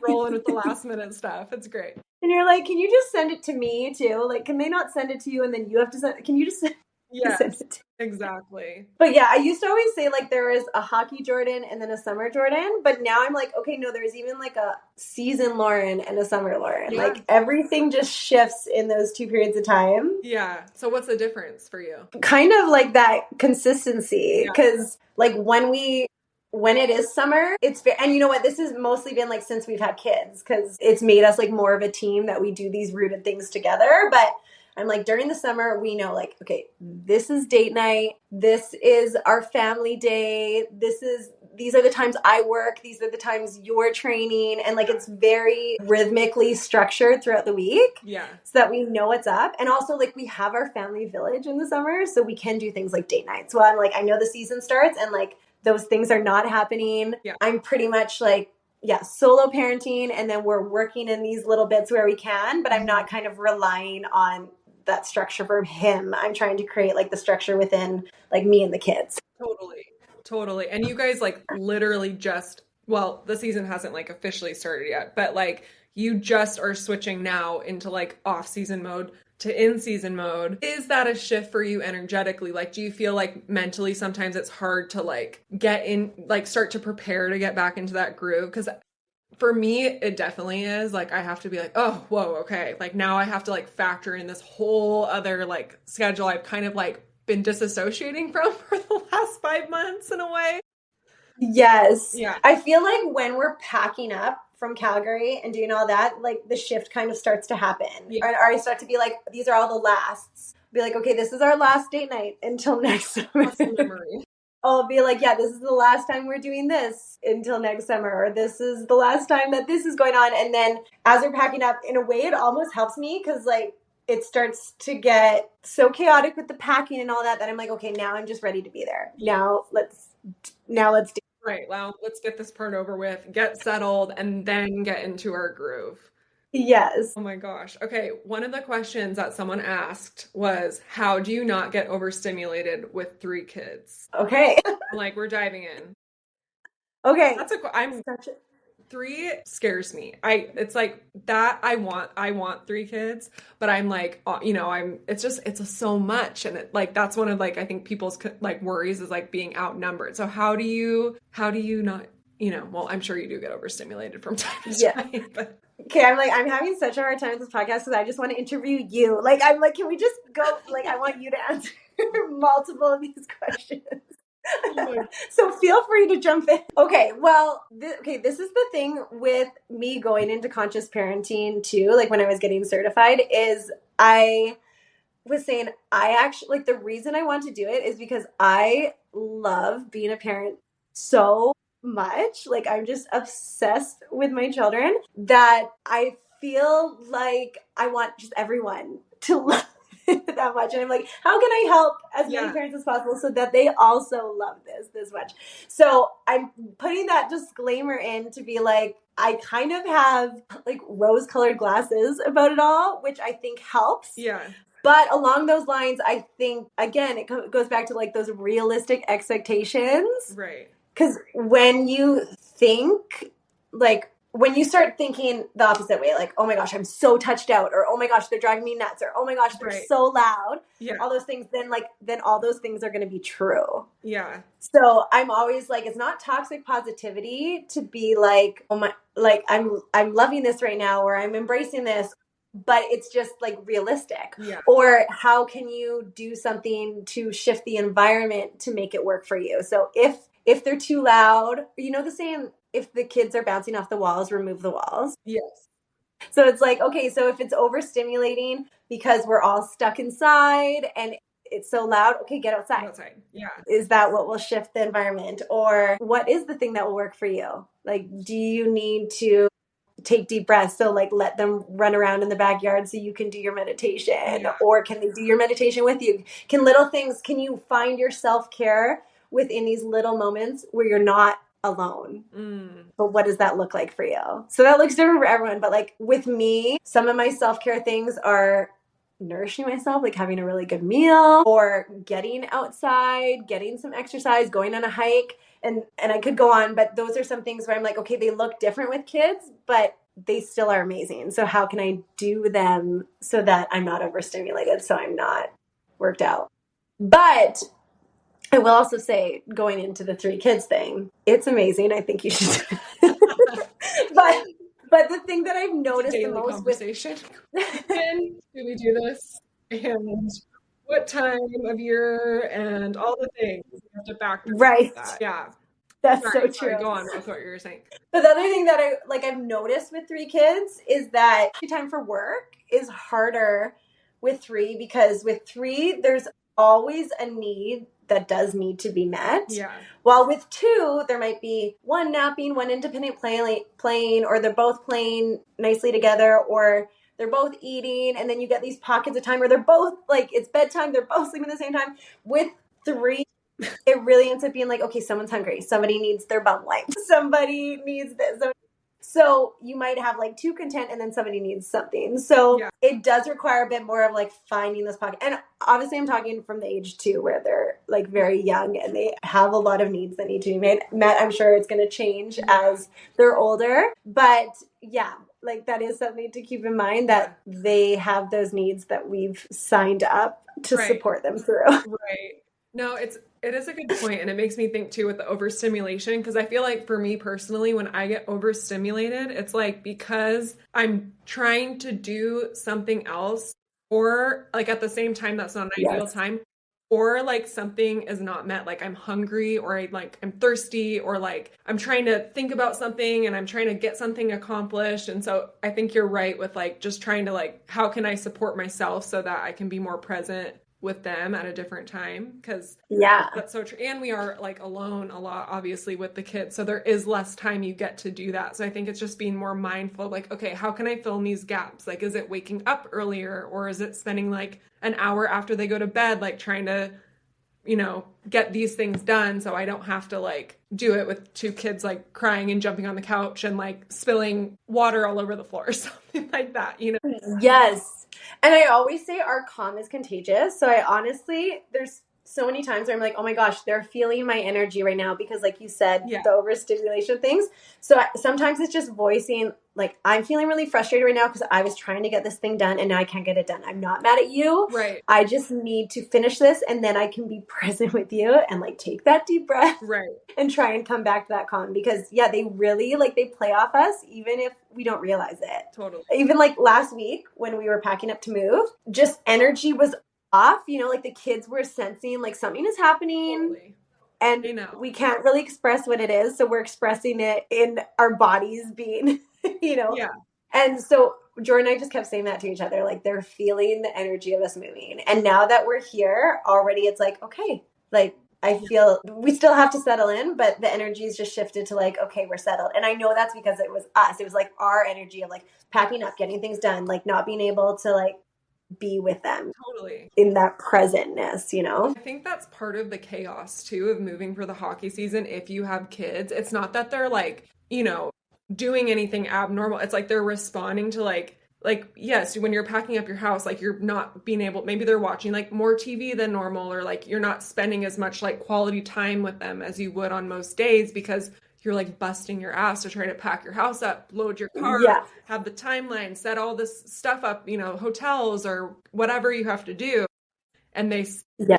Rolling with the last minute stuff. It's great. And you're like, can you just send it to me too? Like, can they not send it to you and then you have to send it? Can you just send it to me? Exactly. But yeah, I used to always say like there is a hockey Jordan and then a summer Jordan. But now I'm like, okay, no, there's even like a season Lauren and a summer Lauren. Yeah. Like everything just shifts in those 2 periods of time. Yeah. So what's the difference for you? Kind of like that consistency. Because like when it is summer, and you know what, this has mostly been like since we've had kids because it's made us like more of a team that we do these rooted things together. But I'm like, during the summer, we know like, okay, this is date night. This is our family day. This is these are the times I work, these are the times you're training, and like it's very rhythmically structured throughout the week. Yeah. So that we know what's up. And also like we have our family village in the summer, so we can do things like date nights. Well, I'm like, I know the season starts and like those things are not happening. Yeah. I'm pretty much like, yeah, solo parenting, and then we're working in these little bits where we can, but I'm not kind of relying on that structure for him. I'm trying to create like the structure within like me and the kids. Totally. And you guys like literally just, well, the season hasn't like officially started yet, but like you just are switching now into like off-season mode to in-season mode. Is that a shift for you energetically? Like, do you feel like mentally sometimes it's hard to like get in, like start to prepare to get back into that groove? Because for me, it definitely is. Like, I have to be like, oh, whoa, okay. Like, now I have to like factor in this whole other like schedule I've kind of like been disassociating from for the last 5 months in a way. Yes. Yeah. I feel like when we're packing up from Calgary and doing all that, like the shift kind of starts to happen. Yeah. Or I start to be like, these are all the lasts. Be like, okay, this is our last date night until next summer. Muscle memory. I'll be like, yeah, this is the last time we're doing this until next summer, or this is the last time that this is going on. And then as we're packing up, in a way, it almost helps me because like it starts to get so chaotic with the packing and all that I'm like, okay, now I'm just ready to be there. Now let's do. Right. Well, let's get this part over with, get settled, and then get into our groove. Yes. Oh my gosh. Okay. One of the questions that someone asked was, how do you not get overstimulated with 3 kids? Okay. Like, we're diving in. Okay. That's I'm 3 scares me. It's like that I want 3 kids, but I'm like, it's so much. And it, like, that's one of like, I think people's like worries is like being outnumbered. So how do you not, well, I'm sure you do get overstimulated from time to time, but. Okay, I'm having such a hard time with this podcast because I just want to interview you. Like, I'm like, can we just go? Like, I want you to answer multiple of these questions. So feel free to jump in. Okay, well, this is the thing with me going into conscious parenting too. Like when I was getting certified is I was saying I actually, like the reason I want to do it is because I love being a parent so much. Like I'm just obsessed with my children that I feel like I want just everyone to love it that much. And I'm like, how can I help as many parents as possible so that they also love this much? So I'm putting that disclaimer in to be like, I kind of have like rose-colored glasses about it all, which I think helps. Yeah. But along those lines, I think, again, it goes back to like those realistic expectations. Right. Because when you think, like, when you start thinking the opposite way, like, oh my gosh, I'm so touched out, or oh my gosh, they're driving me nuts, or oh my gosh, they're so loud, all those things, then all those things are going to be true. Yeah. So I'm always like, it's not toxic positivity to be like, oh my, like, I'm loving this right now, or I'm embracing this, but it's just like realistic. Yeah. Or how can you do something to shift the environment to make it work for you? So if they're too loud, the saying, if the kids are bouncing off the walls, remove the walls. Yes. So it's like, okay, so if it's overstimulating because we're all stuck inside and it's so loud, okay, get outside. Get outside. Yeah. Is that what will shift the environment? Or what is the thing that will work for you? Like, do you need to take deep breaths? So like let them run around in the backyard so you can do your meditation. Yeah. Or can they do your meditation with you? Can you find your self-care within these little moments where you're not alone? But what does that look like for you? So that looks different for everyone. But like with me, some of my self-care things are nourishing myself, like having a really good meal, or getting outside, getting some exercise, going on a hike. And I could go on, but those are some things where I'm like, okay, they look different with kids, but they still are amazing. So how can I do them so that I'm not overstimulated, so I'm not worked out? But I will also say, going into the 3 kids thing, it's amazing. I think you should. But the thing that I've noticed the most conversation. When do we do this? And what time of year and all the things you have to factor right. That. Yeah. That's so true. Go on with what you were saying. But the other thing that I've noticed with 3 kids is that time for work is harder with 3, because with 3, there's always a need that does need to be met. Yeah. While with two, there might be one napping, one independent playing, or they're both playing nicely together, or they're both eating, and then you get these pockets of time where they're both like, it's bedtime, they're both sleeping at the same time. With three, it really ends up being like, okay, someone's hungry, somebody needs their bum wiped, somebody needs this. So you might have like two content and then somebody needs something. So Yeah. it does require a bit more of like finding this pocket. And obviously I'm talking from the age two where they're like very young and they have a lot of needs that need to be met. I'm sure it's going to change as they're older. But yeah, like that is something to keep in mind, that they have those needs that we've signed up to Right. support them through. Right. No, it is a good point, and it makes me think too with the overstimulation, because I feel like for me personally, when I get overstimulated, it's like because I'm trying to do something else, or like at the same time that's not an ideal Yes. time, or like something is not met, like I'm hungry, or I'm thirsty, or like I'm trying to think about something and I'm trying to get something accomplished. And so I think you're right with like just trying to like, how can I support myself so that I can be more present with them at a different time, because Yeah. that's so true. And we are like alone a lot, obviously, with the kids, so there is less time you get to do that. So I think it's just being more mindful, like, okay, how can I fill in these gaps? Like, is it waking up earlier, or is it spending like an hour after they go to bed, like trying to get these things done so I don't have to like do it with two kids like crying and jumping on the couch and like spilling water all over the floor or something like that. Yes. And I always say our calm is contagious. So I honestly, there's so many times where I'm like, oh my gosh, they're feeling my energy right now because, like you said, Yeah. the overstimulation things. So sometimes it's just voicing, like, I'm feeling really frustrated right now because I was trying to get this thing done and now I can't get it done. I'm not mad at you. Right. I just need to finish this and then I can be present with you and like take that deep breath. Right. And try and come back to that calm, because yeah, they really like, they play off us even if we don't realize it. Totally. Even like last week when we were packing up to move, just energy was off, like the kids were sensing like something is happening. Totally. And we can't really express what it is, so we're expressing it in our bodies being Yeah. And so Jordan and I just kept saying that to each other, like they're feeling the energy of us moving. And now that we're here already, it's like, okay, like I feel we still have to settle in, but the energy's just shifted to like, okay, we're settled. And I know that's because it was us. It was like our energy of like packing up, getting things done, like not being able to like be with them. Totally. In that presentness, I think that's part of the chaos too of moving for the hockey season. If you have kids, it's not that they're like, doing anything abnormal. It's like they're responding to like yes, when you're packing up your house, like you're not being able, maybe they're watching like more TV than normal, or like you're not spending as much like quality time with them as you would on most days because you're like busting your ass to try to pack your house up, load your car, have the timeline, set all this stuff up, hotels or whatever you have to do. And they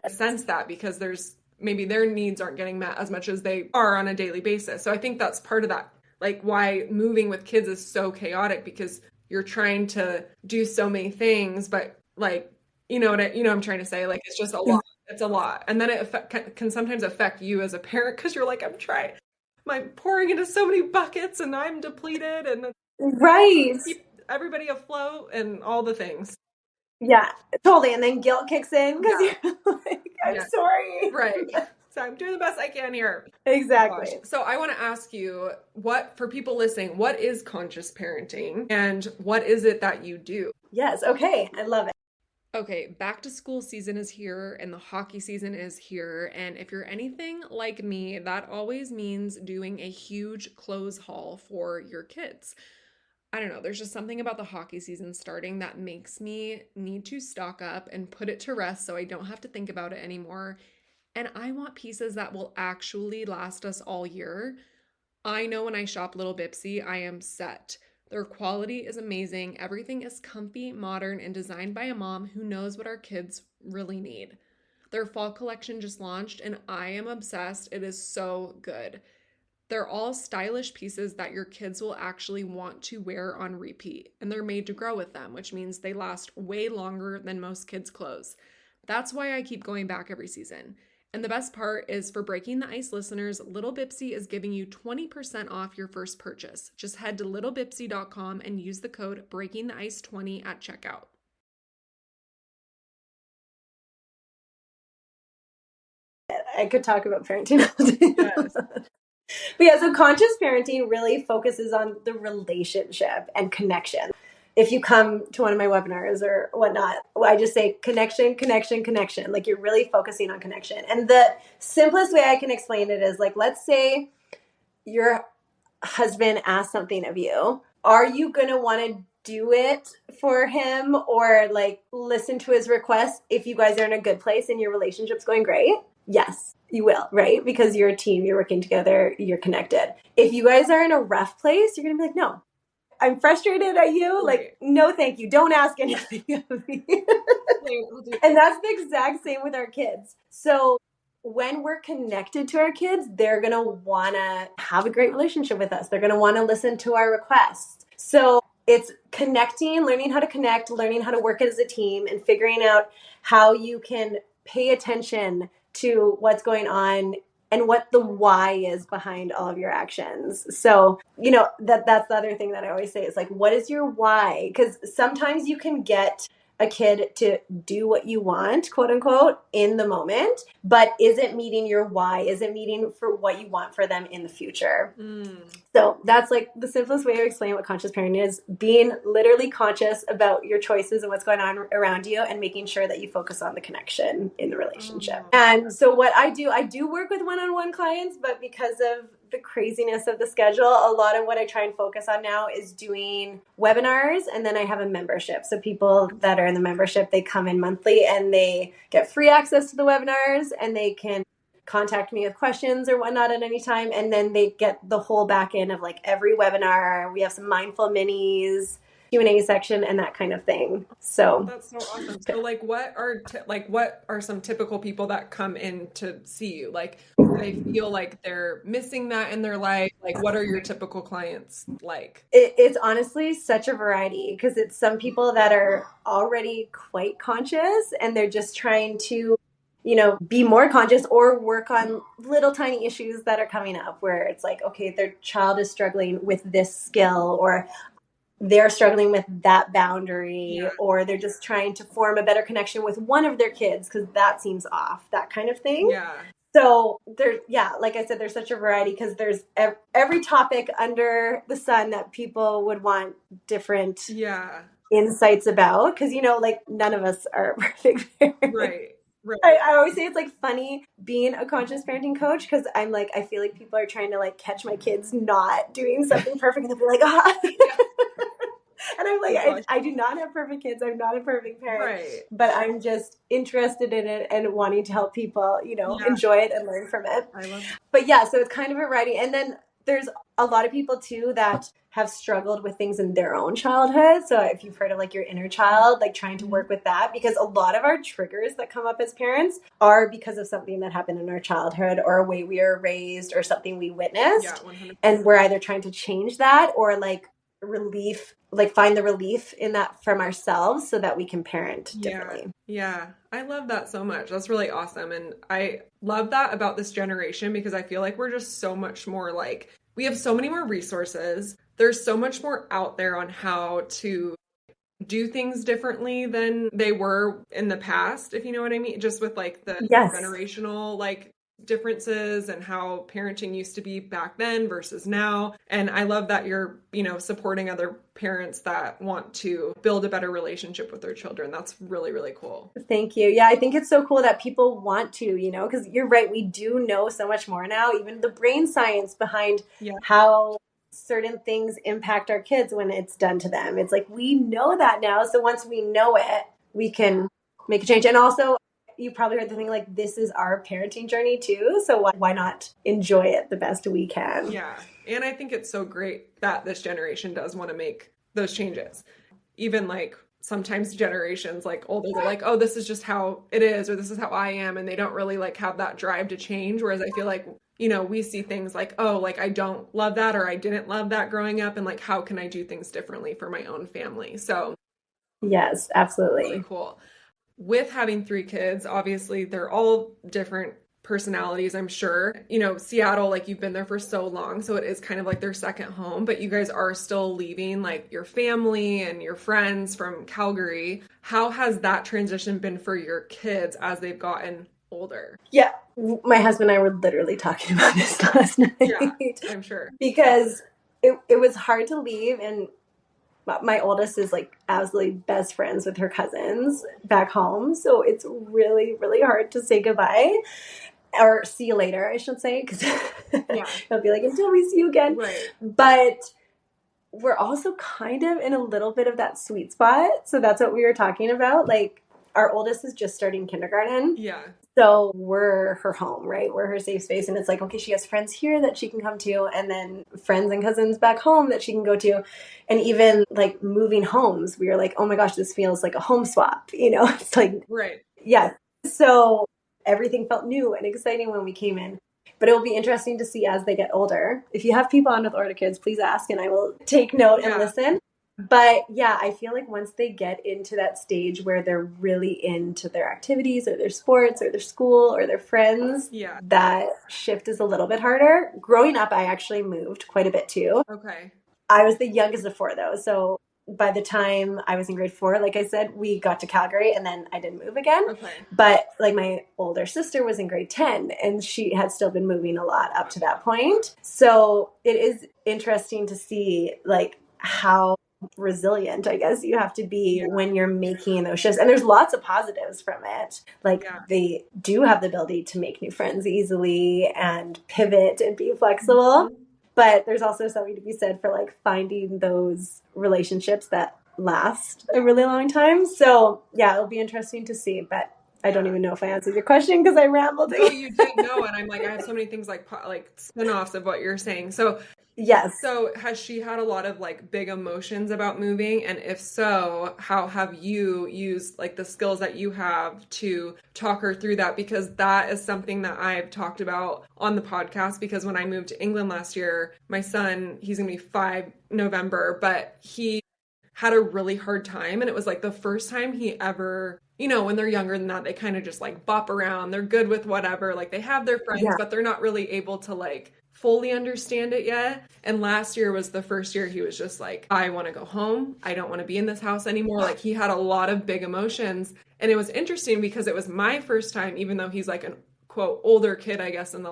sense that because maybe their needs aren't getting met as much as they are on a daily basis. So I think that's part of that, like why moving with kids is so chaotic, because you're trying to do so many things, but like, what I'm trying to say, like, it's just a lot. It's a lot. And then it can sometimes affect you as a parent because you're like, I'm pouring into so many buckets and I'm depleted, and keep everybody afloat and all the things. Yeah, totally. And then guilt kicks in because you're like, I'm sorry. Right. So I'm doing the best I can here. Exactly. Gosh. So I want to ask you, for people listening, what is conscious parenting and what is it that you do? Yes. Okay. I love it. Okay, back to school season is here and the hockey season is here. And if you're anything like me, that always means doing a huge clothes haul for your kids. I don't know, there's just something about the hockey season starting that makes me need to stock up and put it to rest so I don't have to think about it anymore. And I want pieces that will actually last us all year. I know when I shop Little Bipsy, I am set. Their quality is amazing. Everything is comfy, modern, and designed by a mom who knows what our kids really need. Their fall collection just launched and I am obsessed. It is so good. They're all stylish pieces that your kids will actually want to wear on repeat, and they're made to grow with them, which means they last way longer than most kids' clothes. That's why I keep going back every season. And the best part is, for Breaking the Ice listeners, Little Bipsy is giving you 20% off your first purchase. Just head to littlebipsy.com and use the code BreakingTheIce20 at checkout. I could talk about parenting all day. Yes. But yeah, so conscious parenting really focuses on the relationship and connection. If you come to one of my webinars or whatnot, I just say connection, connection, connection. Like you're really focusing on connection. And the simplest way I can explain it is like, let's say your husband asks something of you. Are you going to want to do it for him or like listen to his request if you guys are in a good place and your relationship's going great? Yes, you will, right? Because you're a team, you're working together, you're connected. If you guys are in a rough place, you're going to be like, no, I'm frustrated at you. Right. Like, no, thank you. Don't ask anything of me. And that's the exact same with our kids. So when we're connected to our kids, they're going to want to have a great relationship with us. They're going to want to listen to our requests. So it's connecting, learning how to connect, learning how to work as a team, and figuring out how you can pay attention to what's going on and what the why is behind all of your actions. So, that's the other thing that I always say is like, what is your why? Because sometimes you can get a kid to do what you want, quote unquote, in the moment, but is it meeting your why? Is it meeting for what you want for them in the future? So that's like the simplest way to explain what conscious parenting is: being literally conscious about your choices and what's going on around you and making sure that you focus on the connection in the relationship. And so what I do work with one-on-one clients, but because of the craziness of the schedule, a lot of what I try and focus on now is doing webinars, and then I have a membership. So people that are in the membership, they come in monthly and they get free access to the webinars, and they can contact me with questions or whatnot at any time. And then they get the whole back end of like every webinar. We have some mindful minis, Q&A section, and that kind of thing. So that's so awesome. So like what are some typical people that come in to see you? Like they feel like they're missing that in their life. Like what are your typical clients like? It's honestly such a variety, because it's some people that are already quite conscious and they're just trying to be more conscious or work on little tiny issues that are coming up where it's like, okay, their child is struggling with this skill, or they're struggling with that boundary, or they're just trying to form a better connection with one of their kids because that seems off, that kind of thing. Yeah. So like I said, there's such a variety because there's every topic under the sun that people would want different insights about, because, like none of us are perfect parents. Right. Right. I always say it's like funny being a conscious parenting coach, because I'm like, I feel like people are trying to like catch my kids not doing something perfect, and they'll be like, and I'm like, I do not have perfect kids. I'm not a perfect parent, right, but I'm just interested in it and wanting to help people, enjoy it and learn from it. I love it. But yeah, so it's kind of a variety. And then there's a lot of people too that have struggled with things in their own childhood. So if you've heard of like your inner child, like trying to work with that, because a lot of our triggers that come up as parents are because of something that happened in our childhood, or a way we were raised, or something we witnessed. 100%. And we're either trying to change that or like find the relief in that from ourselves so that we can parent differently. Yeah. I love that so much. That's really awesome. And I love that about this generation, because I feel like we're just so much more like, we have so many more resources. There's so much more out there on how to do things differently than they were in the past, if you know what I mean, just with like the generational like differences and how parenting used to be back then versus now. And I love that you're, supporting other parents that want to build a better relationship with their children. That's really, really cool. Thank you. Yeah, I think it's so cool that people want to, because you're right. We do know so much more now, even the brain science behind how certain things impact our kids when it's done to them. It's like, we know that now. So once we know it, we can make a change. And also, you probably heard the thing like, this is our parenting journey too. So why not enjoy it the best we can? Yeah. And I think it's so great that this generation does want to make those changes. Even like sometimes generations like older, they're like, oh, this is just how it is, or this is how I am. And they don't really like have that drive to change. Whereas I feel like, we see things like, oh, like I don't love that, or I didn't love that growing up. And like, how can I do things differently for my own family? So yes, absolutely. Really cool. With having 3 kids, obviously they're all different personalities, I'm sure. Seattle, like you've been there for so long, so it is kind of like their second home, but you guys are still leaving like your family and your friends from Calgary. How has that transition been for your kids as they've gotten older. Yeah. My husband and I were literally talking about this last night. Yeah, I'm sure. Because it was hard to leave, and my oldest is like absolutely best friends with her cousins back home. So it's really, really hard to say goodbye or see you later, I should say, because it'll be like, until we see you again. Right. But we're also kind of in a little bit of that sweet spot. So that's what we were talking about. Like, our oldest is just starting kindergarten. Yeah. So we're her home, right? We're her safe space. And it's like, okay, she has friends here that she can come to, and then friends and cousins back home that she can go to. And even like moving homes, we were like, oh my gosh, this feels like a home swap. You know, it's like, right. Yeah. So everything felt new and exciting when we came in. But it will be interesting to see as they get older. If you have people on with older kids, please ask and I will take note and listen. But yeah, I feel like once they get into that stage where they're really into their activities or their sports or their school or their friends, that shift is a little bit harder. Growing up, I actually moved quite a bit too. Okay. I was the youngest of four though. So by the time I was in grade 4, like I said, we got to Calgary and then I didn't move again. Okay. But like my older sister was in grade 10 and she had still been moving a lot up to that point. So it is interesting to see like how resilient, I guess, you have to be when you're making those shifts. And there's lots of positives from it. Like they do have the ability to make new friends easily and pivot and be flexible. Mm-hmm. But there's also something to be said for like finding those relationships that last a really long time. So yeah, it'll be interesting to see. But I don't even know if I answered your question because I rambled. No, you did know, and I'm like, I have so many things like spin-offs of what you're saying. So yes. So has she had a lot of like big emotions about moving? And if so, how have you used like the skills that you have to talk her through that? Because that is something that I've talked about on the podcast, because when I moved to England last year, my son, he's going to be 5 November, but he had a really hard time. And it was like the first time he ever, you know, when they're younger than that, they kind of just like bop around. They're good with whatever. Like they have their friends, but they're not really able to like fully understand it yet. And last year was the first year he was just like, I want to go home. I don't want to be in this house anymore. Like he had a lot of big emotions. And it was interesting because it was my first time, even though he's like an quote older kid, I guess, in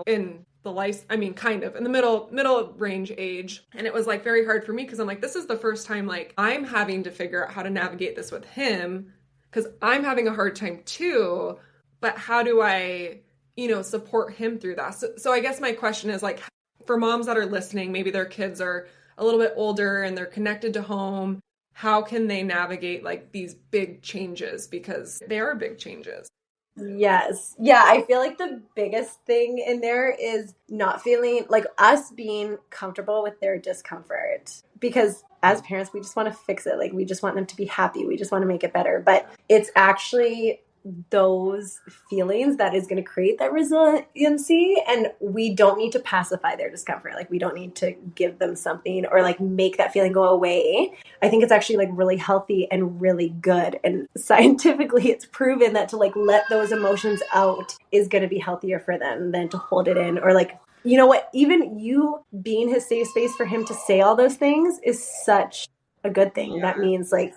the life, I mean, kind of in the middle range age. And it was like very hard for me because I'm like, this is the first time like I'm having to figure out how to navigate this with him because I'm having a hard time too. But how do I, you know, support him through that? So I guess my question is like, for moms that are listening, maybe their kids are a little bit older and they're connected to home. How can they navigate like these big changes? Because they are big changes. Yes. Yeah, I feel like the biggest thing in there is not feeling like us being comfortable with their discomfort. Because as parents, we just want to fix it. Like we just want them to be happy. We just want to make it better. But it's actually those feelings that is going to create that resiliency, and we don't need to pacify their discomfort. Like we don't need to give them something or like make that feeling go away. I think it's actually like really healthy and really good, and scientifically it's proven that to like let those emotions out is going to be healthier for them than to hold it in. Or like, you know what, even you being his safe space for him to say all those things is such a good thing. That means like,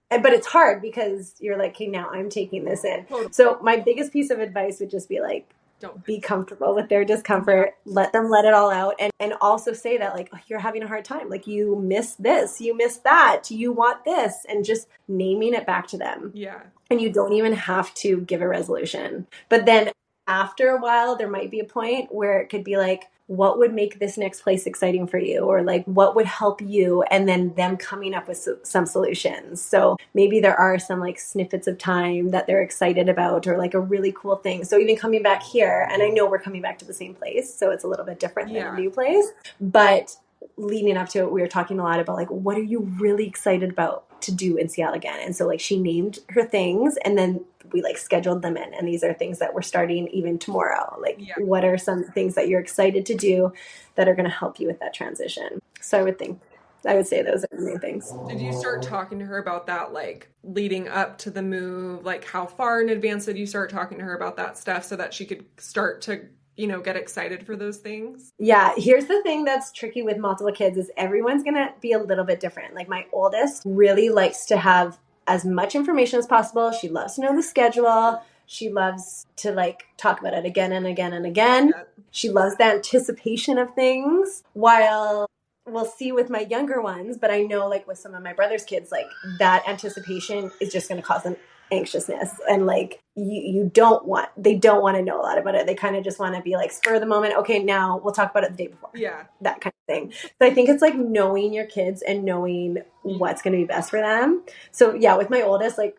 but it's hard because you're like, okay, now I'm taking this in. So my biggest piece of advice would just be like, don't be comfortable with their discomfort. Let them let it all out. And also say that like, oh, you're having a hard time. Like you miss this, you miss that, you want this, and just naming it back to them. Yeah. And you don't even have to give a resolution. But then after a while, there might be a point where it could be like, what would make this next place exciting for you? Or like, what would help you? And then them coming up with some solutions. So maybe there are some like snippets of time that they're excited about, or like a really cool thing. So even coming back here, and I know we're coming back to the same place, so it's a little bit different than a new place, but leading up to it, we were talking a lot about like, what are you really excited about to do in Seattle again? And so like she named her things, and then we like scheduled them in, and these are things that we're starting even tomorrow. Like what are some things that you're excited to do that are going to help you with that transition? So I would say those are the main things. Did you start talking to her about that like leading up to the move? Like how far in advance did you start talking to her about that stuff so that she could start to, you know, get excited for those things? Yeah. Here's the thing that's tricky with multiple kids is everyone's going to be a little bit different. Like my oldest really likes to have as much information as possible. She loves to know the schedule. She loves to like talk about it again and again and again. Yeah. She loves the anticipation of things, while we'll see with my younger ones, but I know like with some of my brother's kids, like that anticipation is just going to cause them anxiousness, and like they don't want to know a lot about it. They kind of just want to be like spur of the moment. Okay, now we'll talk about it the day before. Yeah. That kind of thing. So I think it's like knowing your kids and knowing what's going to be best for them. So yeah, with my oldest, like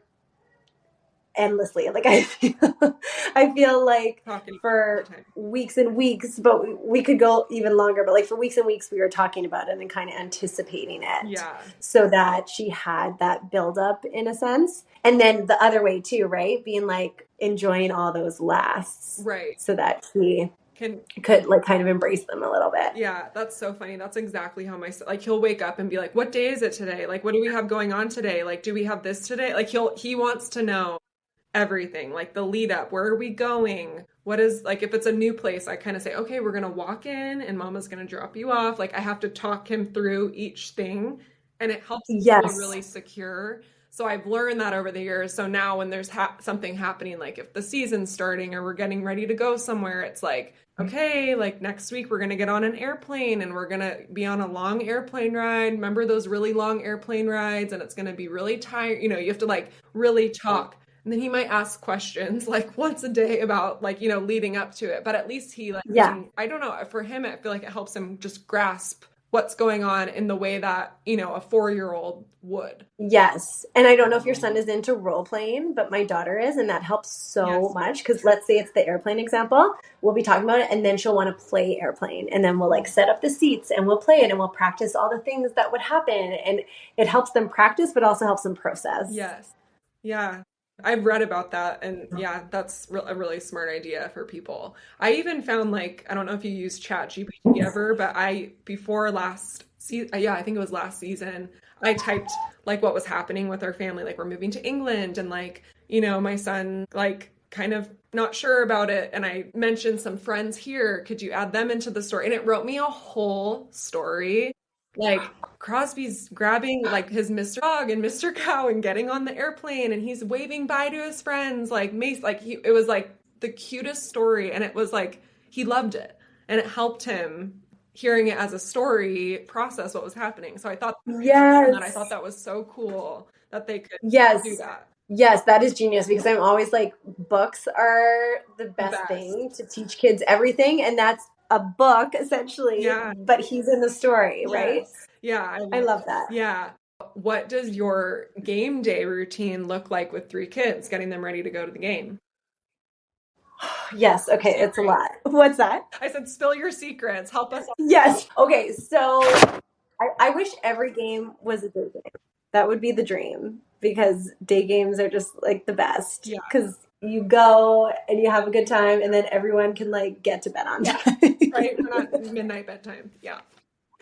endlessly, like I feel like Talking for weeks and weeks, but we could go even longer, but like for weeks and weeks we were talking about it and kind of anticipating it. Yeah. So that she had that buildup in a sense. And then the other way too, right? Being like enjoying all those lasts. Right. So that she could like kind of embrace them a little bit. Yeah, that's so funny. That's exactly how like he'll wake up and be like, "What day is it today? Like, what do we have going on today? Like, do we have this today?" Like he wants to know everything, like the lead up. Where are we going? What is, like, if it's a new place, I kind of say, okay, we're gonna walk in and mama's gonna drop you off. Like I have to talk him through each thing, and it helps him feel really secure. So I've learned that over the years. So now when there's something happening, like if the season's starting or we're getting ready to go somewhere, it's like, okay, like next week we're going to get on an airplane and we're going to be on a long airplane ride. Remember those really long airplane rides? And it's going to be really tired. You know, you have to like really talk. And then he might ask questions like once a day about like, you know, leading up to it. But at least he like, I don't know, for him, I feel like it helps him just grasp what's going on in the way that, you know, a 4-year-old would. Yes. And I don't know if your son is into role playing, but my daughter is, and that helps so much. Because let's say it's the airplane example, we'll be talking about it, and then she'll want to play airplane, and then we'll like set up the seats and we'll play it and we'll practice all the things that would happen, and it helps them practice but also helps them process. Yes. Yeah. I've read about that, and yeah, that's a really smart idea for people. I even found, like, I don't know if you use ChatGPT ever, but before last season, yeah, I think it was last season, I typed like what was happening with our family, like we're moving to England, and like, you know, my son like kind of not sure about it, and I mentioned some friends here, could you add them into the story? And it wrote me a whole story. Like Crosby's grabbing like his Mr. Dog and Mr. Cow and getting on the airplane, and he's waving bye to his friends, like Mace, like it was like the cutest story, and it was like he loved it, and it helped him hearing it as a story process what was happening. So I thought that was so cool that they could do that. Yes, that is genius, because I'm always like, books are the best thing to teach kids everything, and that's a book essentially, but he's in the story, right? Yeah, I love that. Yeah. What does your game day routine look like with 3 kids, getting them ready to go to the game? Yes, okay, it's a lot. What's that? I said spill your secrets, help us. Yes. Okay, so I wish every game was a day game. That would be the dream, because day games are just like the best. Yeah. Because you go and you have a good time, and then everyone can like get to bed on time. Right? We're not midnight bedtime. Yeah.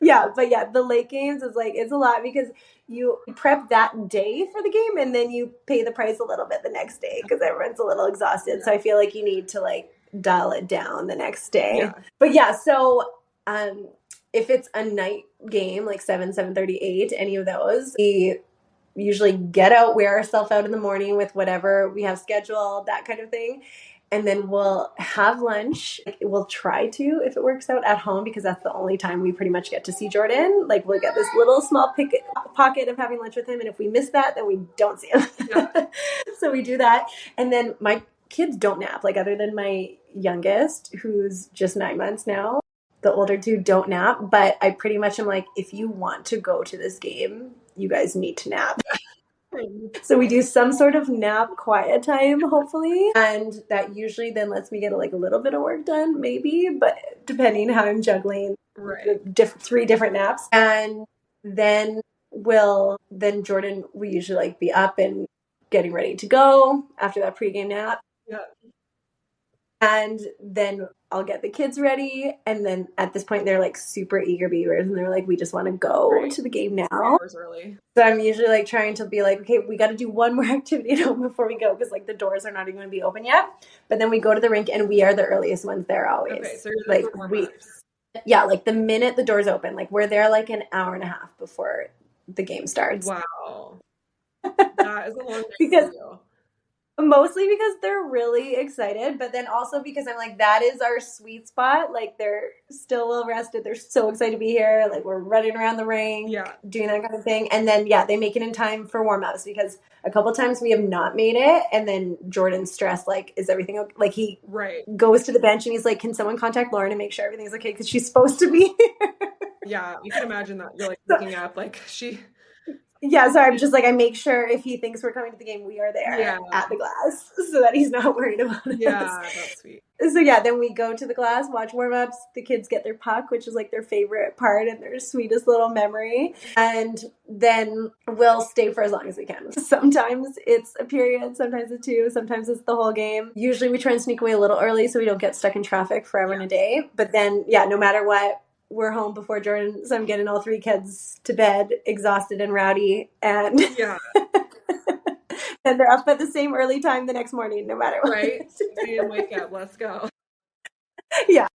Yeah, but yeah, the late games is like, it's a lot, because you prep that day for the game and then you pay the price a little bit the next day because everyone's a little exhausted. So I feel like you need to like dial it down the next day. Yeah. But yeah, so if it's a night game, like 7:30, 8, any of those, we usually get out, wear ourselves out in the morning with whatever we have scheduled, that kind of thing. And then we'll have lunch. We'll try to, if it works out, at home, because that's the only time we pretty much get to see Jordan. Like we'll get this little small pocket of having lunch with him. And if we miss that, then we don't see him. Yeah. So we do that. And then my kids don't nap, like other than my youngest, who's just 9 months now. The older two don't nap, but I pretty much am like, if you want to go to this game, you guys need to nap. So we do some sort of nap quiet time, hopefully. And that usually then lets me get like a little bit of work done, maybe, but depending how I'm juggling the 3 different naps. And then Jordan will usually like be up and getting ready to go after that pregame nap. Yeah. And then I'll get the kids ready. And then at this point, they're like super eager beavers. And they're like, we just want to go to the game now. Early. So I'm usually like trying to be like, okay, we got to do one more activity at home before we go. Because like the doors are not even going to be open yet. But then we go to the rink and we are the earliest ones there always. Okay, so you're like like the minute the doors open, like we're there like an hour and a half before the game starts. Wow. That is a long time for you. Mostly because they're really excited, but then also because I'm like, that is our sweet spot. Like, they're still well rested. They're so excited to be here. Like, we're running around the rink, Yeah. doing that kind of thing. And then, yeah, they make it in time for warm ups because a couple times we have not made it. And then Jordan's stressed, like, is everything okay? Like, he Right. goes to the bench and he's like, can someone contact Lauren and make sure everything's okay? Because she's supposed to be here. Yeah, you can imagine that you're like So, looking up, like she. yeah, so I'm just like, I make sure if he thinks we're coming to the game, we are there Yeah, at the glass so that he's not worried about us. yeah, that's sweet. So yeah, then we go to the glass, watch warm-ups. The kids get their puck, which is like their favorite part and their sweetest little memory. And then we'll stay for as long as we can. Sometimes it's a period, sometimes it's two, sometimes it's the whole game. Usually we try and sneak away a little early so we don't get stuck in traffic forever and a day. But then, yeah, no matter what, we're home before Jordan. So I'm getting all three kids to bed, exhausted and rowdy. And Yeah, and they're up at the same early time the next morning, no matter what. right. 6 a.m. wake up. Let's go. Yeah.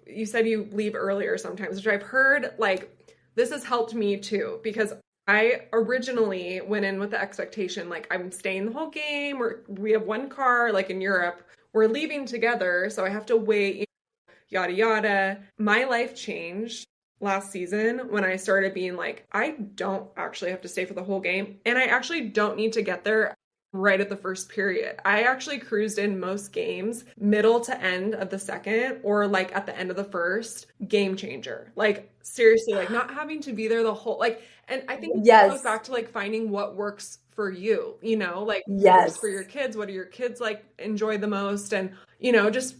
You said you leave earlier sometimes, which I've heard, like, this has helped me too, because I originally went in with the expectation, like, I'm staying the whole game, or we have one car, like in Europe, we're leaving together, so I have to wait, yada, yada. My life changed last season when I started being like, I don't actually have to stay for the whole game, and I actually don't need to get there right at the first period. I actually cruised in most games, middle to end of the second, or like at the end of the first. Game changer. Like, seriously, like not having to be there the whole, like, and I think it goes Yes. back to like finding what works for you, like what works Yes. for your kids, what do your kids like enjoy the most, and just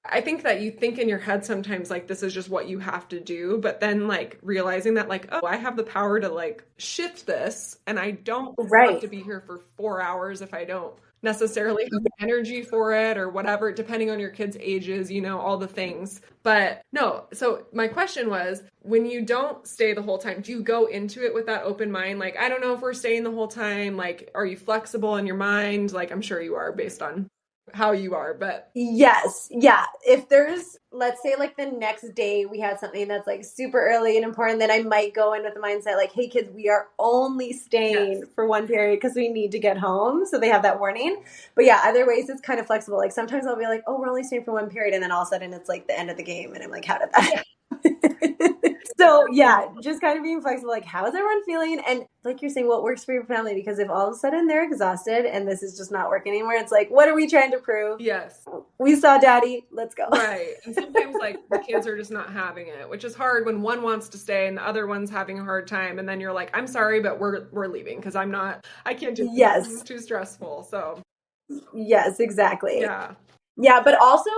I think that you think in your head sometimes like this is just what you have to do, but then like realizing that like, oh, I have the power to like shift this, and I don't have Right. to be here for 4 hours if I don't necessarily have the energy for it or whatever, depending on your kids' ages, all the things. But no, so my question was, when you don't stay the whole time, do you go into it with that open mind? Like, I don't know if we're staying the whole time. Like, are you flexible in your mind? Like, I'm sure you are based on how you are, but Yes. Yeah. If there's, let's say, like the next day we had something that's like super early and important, then I might go in with the mindset like, hey, kids, we are only staying yes. for one period because we need to get home. So they have that warning. But yeah, other ways it's kind of flexible. Like sometimes I'll be like, oh, we're only staying for one period. And then all of a sudden it's like the end of the game. And I'm like, how did that? So yeah, just kind of being flexible, like how is everyone feeling? And like you're saying, what works for your family? Because if all of a sudden they're exhausted and this is just not working anymore, it's like, what are we trying to prove? Yes. We saw daddy, let's go. Right. And sometimes like the kids are just not having it, which is hard when one wants to stay and the other one's having a hard time. And then you're like, I'm sorry, but we're leaving because I can't do this. Yes. It's too stressful. So Yes, exactly. yeah. Yeah, but also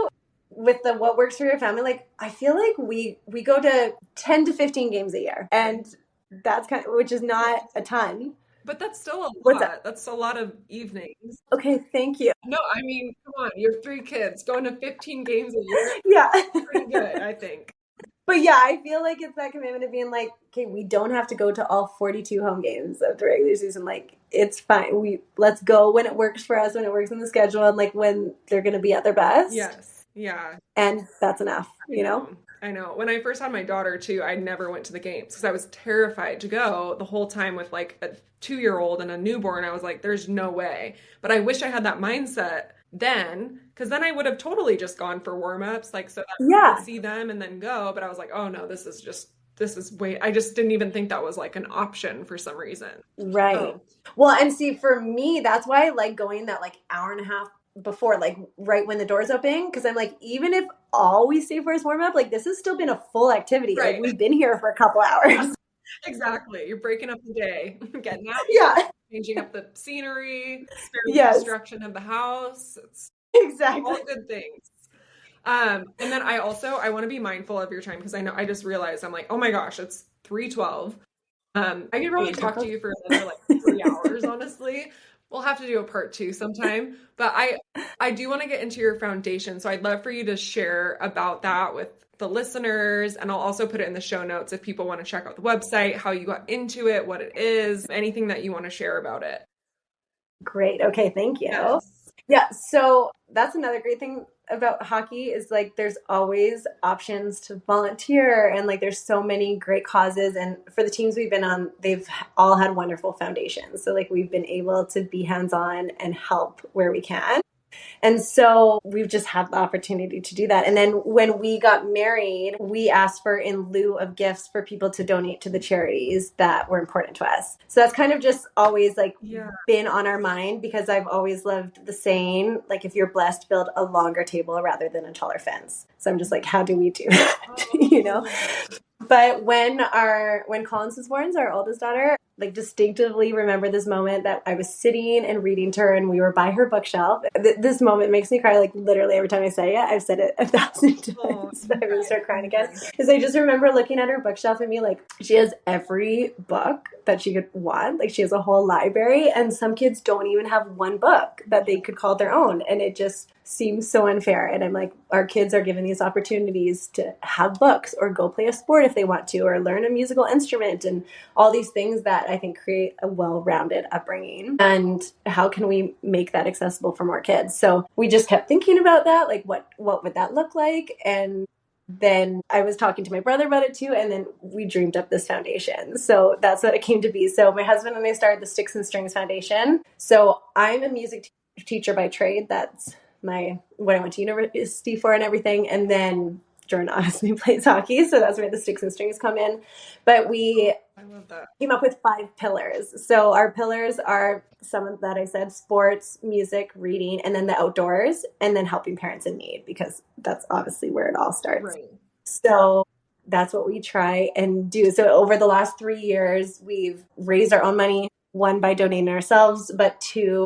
with the what works for your family, like I feel like we go to 10 to 15 games a year. And that's kind of, which is not a ton. But that's still a What's lot. that? That's a lot of evenings. Okay, thank you. No, I mean, come on, you have 3 kids going to 15 games a year. Yeah. Pretty good, I think. But yeah, I feel like it's that commitment of being like, okay, we don't have to go to all 42 home games of the regular season. Like, it's fine. Let's go when it works for us, when it works in the schedule, and like when they're going to be at their best. Yes. Yeah. And that's enough, I know. When I first had my daughter too, I never went to the games because I was terrified to go the whole time with like a 2-year-old and a newborn. I was like, there's no way. But I wish I had that mindset then, because then I would have totally just gone for warm-ups, like so that I could see them and then go. But I was like, oh no, this is way, I just didn't even think that was like an option for some reason. Right. Oh. Well, and see, for me, that's why I like going that like hour and a half before, like right when the doors open, because I'm like, even if all we stay for is warm up, like this has still been a full activity. Right. Like we've been here for a couple hours. Exactly. You're breaking up the day, getting out, changing up the scenery, sparing the destruction of the house. It's exactly all good things. And then I want to be mindful of your time because I just realized I'm like, oh my gosh, it's 3:12. I could probably talk to you for another like 3 hours, honestly. We'll have to do a part 2 sometime, but I do want to get into your foundation. So I'd love for you to share about that with the listeners. And I'll also put it in the show notes if people want to check out the website, how you got into it, what it is, anything that you want to share about it. Great. Okay. Thank you. Yes. Yeah. So that's another great thing about hockey is like there's always options to volunteer, and like there's so many great causes. And for the teams we've been on, they've all had wonderful foundations. So like we've been able to be hands-on and help where we can. And so we've just had the opportunity to do that. And then when we got married, we asked for in lieu of gifts for people to donate to the charities that were important to us. So that's kind of just always like been on our mind, because I've always loved the saying, like, if you're blessed, build a longer table rather than a taller fence. So I'm just like, how do we do that? You know? But when Collins was born, our oldest daughter, like distinctively remember this moment that I was sitting and reading to her, and we were by her bookshelf. This moment makes me cry, like literally every time I say it. I've said it 1,000 times, but I'm gonna start crying again. Because I just remember looking at her bookshelf and being like, she has every book that she could want. Like she has a whole library, and some kids don't even have one book that they could call their own. And it just seems so unfair. And I'm like, our kids are given these opportunities to have books or go play a sport if they want to, or learn a musical instrument, and all these things that I think create a well-rounded upbringing. And how can we make that accessible for more kids? So we just kept thinking about that, like what would that look like? And then I was talking to my brother about it too, and then we dreamed up this foundation. So that's what it came to be. So my husband and I started the Sticks and Strings Foundation. So I'm a music teacher by trade. That's what I went to university for and everything. And then Jordan obviously plays hockey, so that's where the Sticks and Strings come in. But we came up with 5 pillars. So our pillars are some of that I said: sports, music, reading, and then the outdoors, and then helping parents in need, because that's obviously where it all starts. Right. So that's what we try and do. So over the last 3 years, we've raised our own money, 1 by donating ourselves, but 2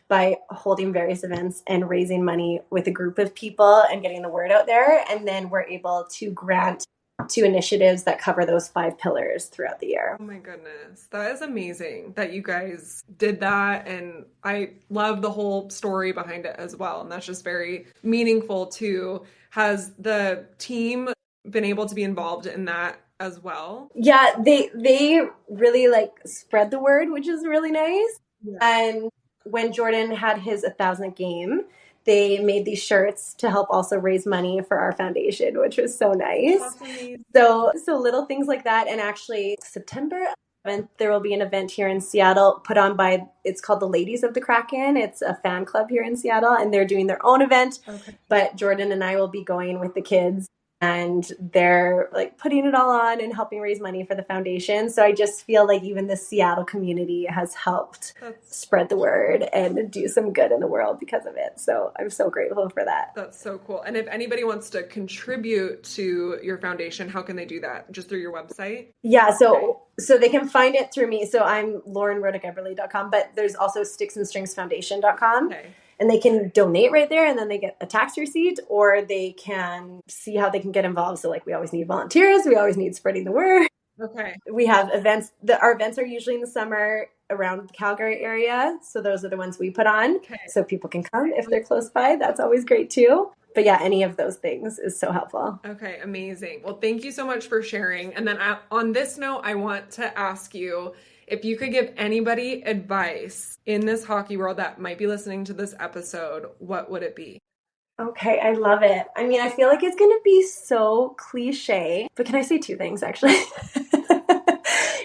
by holding various events and raising money with a group of people and getting the word out there. And then we're able to grant to initiatives that cover those 5 pillars throughout the year. Oh my goodness. That is amazing that you guys did that. And I love the whole story behind it as well. And that's just very meaningful too. Has the team been able to be involved in that as well? Yeah, they really like spread the word, which is really nice. Yeah. And when Jordan had his 1,000th game, they made these shirts to help also raise money for our foundation, which was so nice. So little things like that. And actually, September 11th, there will be an event here in Seattle put on by, it's called the Ladies of the Kraken. It's a fan club here in Seattle, and they're doing their own event. Okay. But Jordan and I will be going with the kids. And they're like putting it all on and helping raise money for the foundation. So I just feel like even the Seattle community has helped spread the word and do some good in the world because of it. So I'm so grateful for that. That's so cool. And if anybody wants to contribute to your foundation, how can they do that? Just through your website? Yeah, so they can find it through me. So I'm Lauren Rodych-Eberle.com, but there's also sticksandstringsfoundation.com. Okay. And they can donate right there, and then they get a tax receipt, or they can see how they can get involved. So like we always need volunteers. We always need spreading the word. Okay. We have events. Our events are usually in the summer around the Calgary area. So those are the ones we put on. Okay. So people can come if they're close by. That's always great too. But yeah, any of those things is so helpful. Okay, amazing. Well, thank you so much for sharing. And then on this note, I want to ask you, if you could give anybody advice in this hockey world that might be listening to this episode, what would it be? Okay, I love it. I mean, I feel like it's going to be so cliche, but can I say 2 things actually?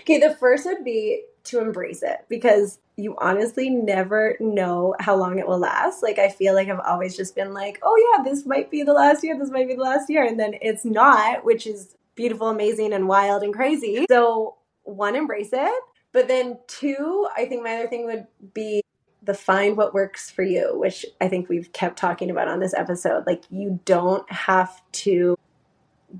Okay, the first would be to embrace it, because you honestly never know how long it will last. Like, I feel like I've always just been like, oh yeah, this might be the last year, this might be the last year. And then it's not, which is beautiful, amazing, and wild and crazy. So 1, embrace it. But then 2, I think my other thing would be the find what works for you, which I think we've kept talking about on this episode. Like, you don't have to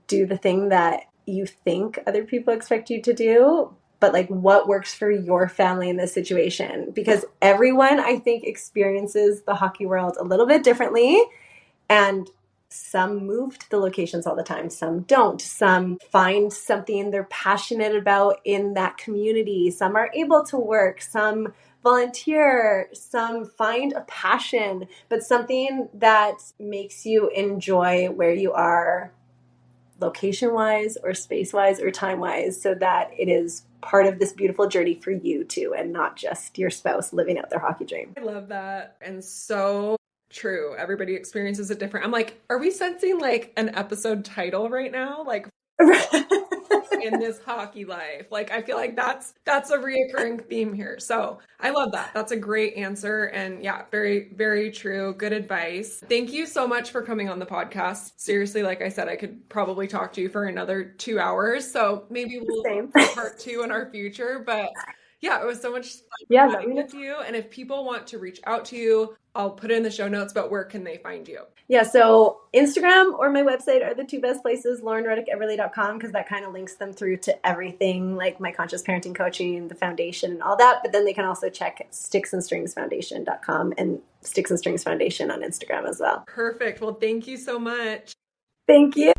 do the thing that you think other people expect you to do, but like what works for your family in this situation. Because everyone, I think, experiences the hockey world a little bit differently. And some move to the locations all the time. Some don't. Some find something they're passionate about in that community. Some are able to work. Some volunteer. Some find a passion, but something that makes you enjoy where you are, location-wise or space-wise or time-wise, so that it is part of this beautiful journey for you too, and not just your spouse living out their hockey dream. I love that. And so True. Everybody experiences it different. I'm like, are we sensing like an episode title right now? Like in this hockey life. Like I feel like that's a reoccurring theme here. So I love that. That's a great answer. And yeah, very, very true. Good advice. Thank you so much for coming on the podcast. Seriously, like I said, I could probably talk to you for another 2 hours. So maybe we'll Same. do part two in our future. But yeah, it was so much fun Yeah, let chatting me know. with you. And if people want to reach out to you, I'll put it in the show notes, but where can they find you? Yeah, so Instagram or my website are the two best places, laurenrodych-eberle.com, because that kind of links them through to everything, like my conscious parenting coaching, the foundation, and all that. But then they can also check sticksandstringsfoundation.com and Sticks and Strings Foundation on Instagram as well. Perfect. Well, thank you so much. Thank you.